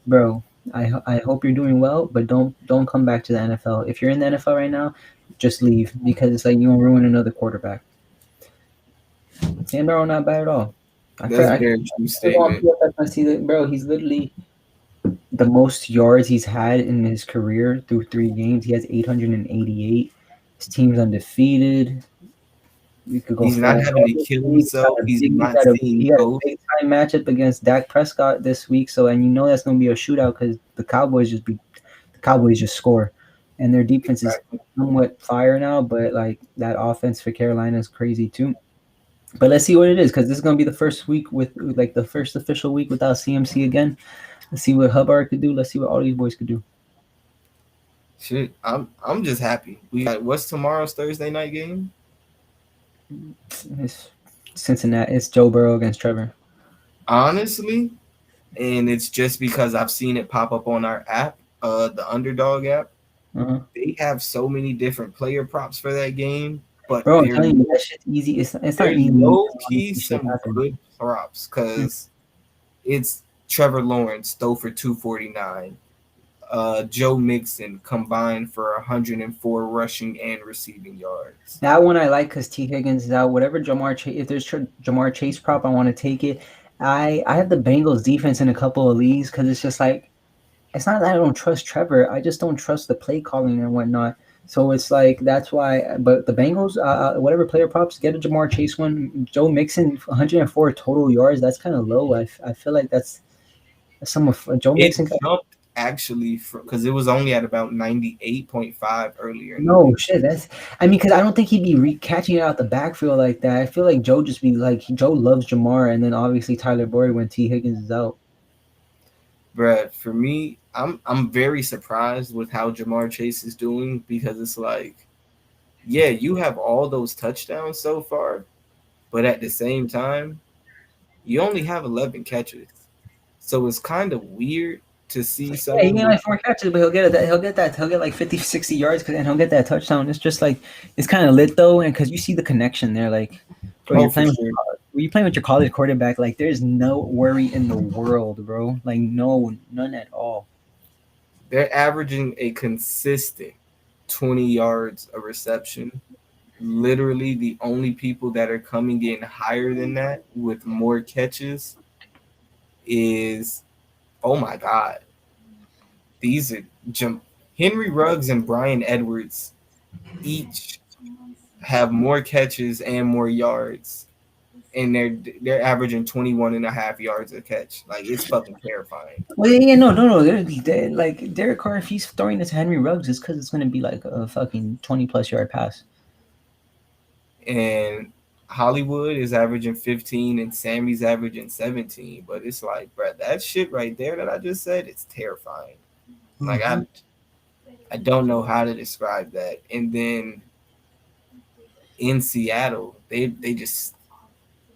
bro. I hope you're doing well, but don't come back to the NFL. If you're in the NFL right now, just leave because it's like you won't ruin another quarterback. Sam Darnold not bad at all. That's a I very true go on statement. PFF and see that, bro. He's literally the most yards he's had in his career through 3 games. He has 888. His team's undefeated. We could go He's not further. having to kill He's got himself. a He's big, not seeing he got a ghosts. big time matchup against Dak Prescott this week. So and you know that's going to be a shootout because the Cowboys just score, and their defense is Exactly. somewhat fire now. But like that offense for Carolina is crazy too. But let's see what it is because this is going to be the first week with like the first official week without CMC again. Let's see what Hubbard could do. Let's see what all these boys could do. Shit, I'm just happy. We got what's tomorrow's Thursday night game? It's Cincinnati. It's Joe Burrow against Trevor. Honestly, and it's just because I've seen it pop up on our app, the Underdog app. Uh-huh. They have so many different player props for that game, but Bro, I'm they're telling you, that shit's easy. It's not they're easy. low key Honestly, shit some happens. good props because it's Trevor Lawrence throw for 249. Joe Mixon combined for 104 rushing and receiving yards. That one I like because T Higgins is out. Whatever Jamar Chase, if there's Jamar Chase prop, I want to take it. I have the Bengals defense in a couple of leagues because it's just like it's not that I don't trust Trevor. I just don't trust the play calling and whatnot. So it's like that's why. But the Bengals, whatever player props, get a Jamar Chase one. Joe Mixon, 104 total yards. That's kind of low. I feel like that's some of Joe It Mixon. jumped actually because it was only at about 98.5 earlier in the No week. shit. I mean, because I don't think he'd be catching it out the backfield like that. I feel like Joe just be like Joe loves Jamar, and then obviously Tyler Boyd when T Higgins is out. Bruh, for me, I'm very surprised with how Jamar Chase is doing because it's like, yeah, you have all those touchdowns so far, but at the same time, you only have 11 catches. So it's kind of weird to see Yeah, he someone get with like 4 catches, but he'll get like 50, 60 yards, and he'll get that touchdown. It's just like it's kind of lit though, and because you see the connection there, like, bro, oh for sure. you're playing with your college quarterback. Like, there's no worry in the world, bro. Like, none at all. They're averaging a consistent 20 yards a reception. Literally, the only people that are coming in higher than that with more catches is, oh my God, these are Jam- Henry Ruggs and Brian Edwards each have more catches and more yards, and they're averaging 21 and a half yards a catch. Like, it's fucking terrifying. Well, yeah, no, no, no. They're like Derek Carr. If he's throwing this to Henry Ruggs, it's because it's gonna be like a fucking 20+ yard pass. And Hollywood is averaging 15 and Sammy's averaging 17. But it's like, bro, that shit right there that I just said, it's terrifying. Like, Mm-hmm. I don't know how to describe that. And then in Seattle, they just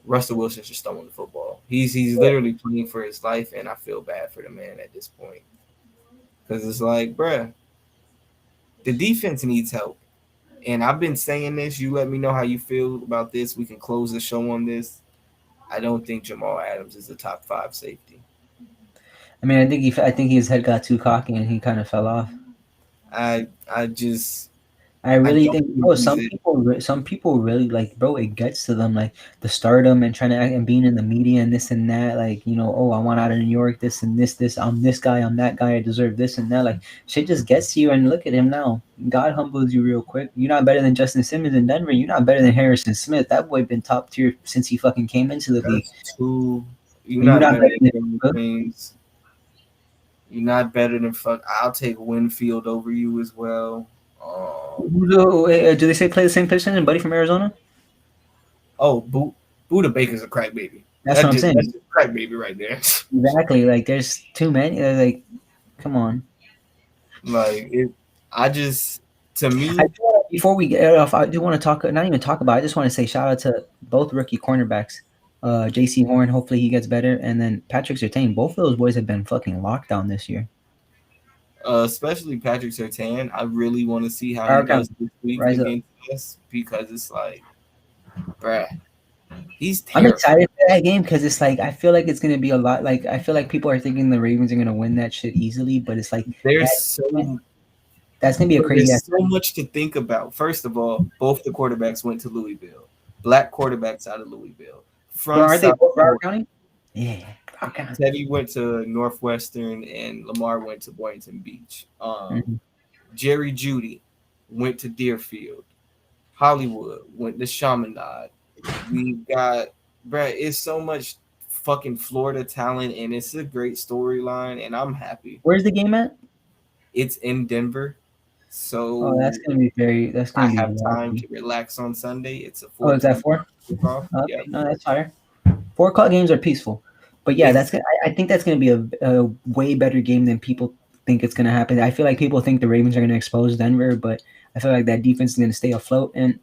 Russell Wilson's just throwing the football. He's literally playing for his life, and I feel bad for the man at this point because it's like, bruh, the defense needs help. And I've been saying this. You let me know how you feel about this. We can close the show on this. I don't think Jamal Adams is a top five safety. I mean, I think his head got too cocky and he kind of fell off. I just I I really don't think, think bro. he's it. Some people really like, bro. It gets to them, like the stardom and trying to act and being in the media and this and that. Like, oh, I want out of New York. This and this. I'm this guy. I'm that guy. I deserve this and that. Like, shit just gets to you. And look at him now. God humbles you real quick. You're not better than Justin Simmons in Denver. You're not better than Harrison Smith. That boy been top tier since he fucking came into the league. That's two. You're And you're not not better better than than Damon him. James. You're not better than fuck. I'll take Winfield over you as well. Do they say play the same position as Buddy from Arizona? Oh, Buda Baker's a crack baby. That's what I'm That's saying. just crack baby right there. Exactly. Like, there's too many. Like, come on. Like it, I just to I me, do wanna, before we get off, I do want to talk. Not even talk about. I just want to say shout out to both rookie cornerbacks. J.C. Horn. Hopefully he gets better, and then Patrick Surtain. Both of those boys have been fucking locked down this year. especially Patrick Sertan, I really want to see how he Power count, does this week rise up. against us because it's like, bruh, he's I'm terrifying. excited for that game because it's like I feel like it's gonna be a lot. Like I feel like people are thinking the Ravens are gonna win that shit easily, but it's like There's that. so That's gonna be a crazy ass. there's so much to think about. First of all, both the quarterbacks went to Louisville. Black quarterbacks out of Louisville. Bro, From aren't they South both Broward Florida. County? Yeah, Broward County. Teddy went to Northwestern and Lamar went to Boynton Beach. Mm-hmm. Jerry Judy went to Deerfield. Hollywood went to Chaminade. We got, bruh, it's so much fucking Florida talent and it's a great storyline and I'm happy. Where's the game at? It's in Denver. Oh, that's So gonna be very. That's I gonna be have time wacky. to relax on Sunday. It's a Oh, is that 4:10 four? kickoff. Okay, Yep. no, that's fire. 4 o'clock games are peaceful, but yeah, It's I think that's gonna be a way better game than people think it's gonna happen. I feel like people think the Ravens are gonna expose Denver, but I feel like that defense is gonna stay afloat. And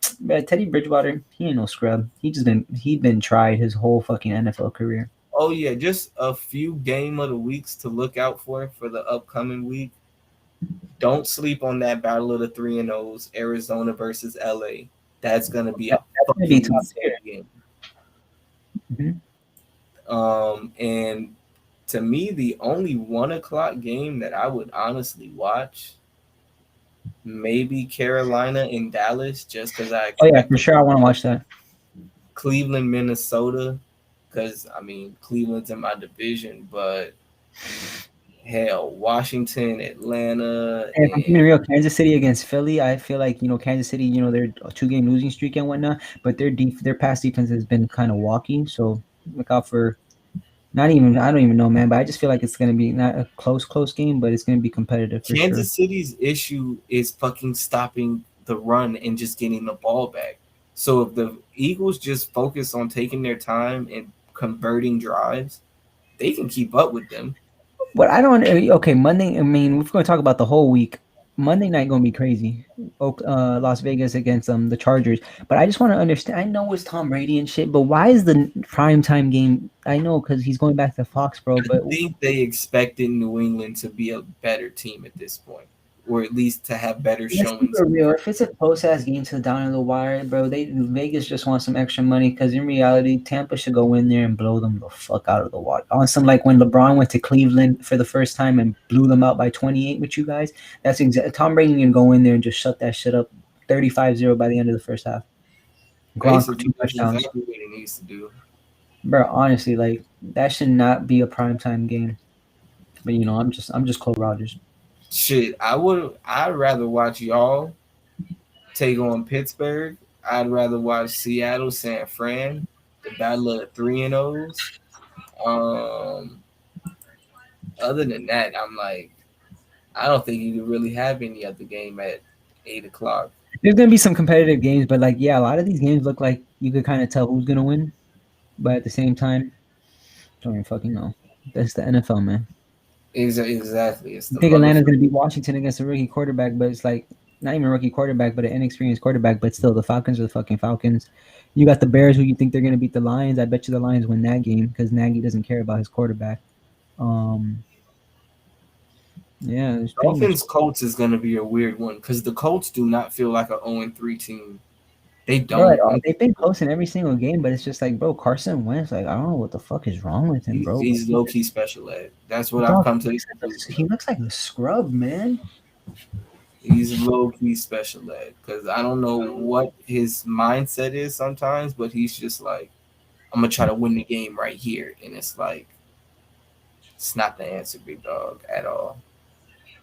Teddy Bridgewater, he ain't no scrub. He'd been tried his whole fucking NFL career. oh yeah, just a few game of the weeks to look out for the upcoming week. Don't sleep on that battle of the 3-0s, Arizona versus LA. That's gonna be a That's gonna be fucking top insane tier. game. Mm-hmm. And to me, the only 1 o'clock game that I would honestly watch, maybe Carolina and Dallas, just because I Oh yeah, expect for them. sure. I want to watch that. Cleveland, Minnesota, because I mean Cleveland's in my division, but hell, Washington, Atlanta, And if I'm and being real, Kansas City against Philly, I feel like Kansas City, they're a 2 game losing streak and whatnot, but their pass defense has been kind of walking. So look out for not even I don't even know, man, but I just feel like it's gonna be not a close game, but it's gonna be competitive for sure. Kansas City's issue is fucking stopping the run and just getting the ball back. So if the Eagles just focus on taking their time and converting drives, they can keep up with them. But I don't. Okay, Monday. I mean, we're going to talk about the whole week. Monday night going to be crazy. Las Vegas against the Chargers. But I just want to understand. I know it's Tom Brady and shit, but why is the prime time game? I know because he's going back to Foxborough, I but think they expected New England to be a better team at this point, or at least to have better let's keep showings. it real. If it's a close ass game to the down of the wire, bro, they Vegas just wants some extra money because in reality, Tampa should go in there and blow them the fuck out of the water. On some like when LeBron went to Cleveland for the first time and blew them out by 28 with you guys. That's exactly Tom Brady can go in there and just shut that shit up. 35-0 by the end of the first half. Gronk Basically, two that's touchdowns. exactly what he needs to do. Bro, honestly, like that should not be a primetime game. But I'm just Cole Rogers. Shit, I'd rather watch y'all take on Pittsburgh. I'd rather watch Seattle, San Fran, the battle of the 3-0s. Um, Other than that, I'm like, I don't think you could really have any other game at 8 o'clock. There's gonna be some competitive games, but like yeah, a lot of these games look like you could kind of tell who's gonna win. But at the same time, don't even fucking know. That's the NFL, man. Exactly, it's You the think Atlanta's motherfucker. gonna beat Washington against a rookie quarterback, but it's like not even a rookie quarterback, but an inexperienced quarterback. But still, the Falcons are the fucking Falcons. You got the Bears, who you think they're gonna beat the Lions. I bet you the Lions win that game because Nagy doesn't care about his quarterback. Um, yeah, it's pretty much. Dolphins Colts is gonna be a weird one because the Colts do not feel like a 0-3 team. They Bro, like, don't. Like, they've been close in every single game, but it's just like, bro, Carson Wentz, like, I don't know what the fuck is wrong with him, bro. he's low key special ed. That's what I've Dog, come to the he conclusion. looks like a scrub, man. He's low key special ed because I don't know what his mindset is sometimes, but he's just like, I'm gonna try to win the game right here, and it's like it's not the answer, big dog, at all.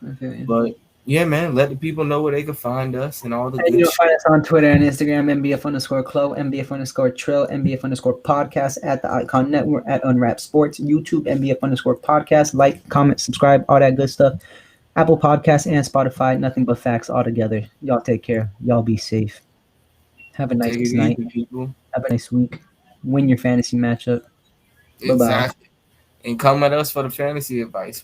Okay. But yeah, man, let the people know where they can find us and all the And good you'll find shit. us on Twitter and Instagram, MBF underscore Clo, MBF underscore Trill, MBF underscore podcast at the Icon Network at Unwrapped Sports, YouTube, MBF underscore podcast. Like, comment, subscribe, all that good stuff. Apple Podcasts and Spotify, nothing but facts all together. Y'all take care. Y'all be safe. Have a nice Take it night. easy, people. Have a nice week. Win your fantasy matchup. Bye bye. Exactly. And come at us for the fantasy advice.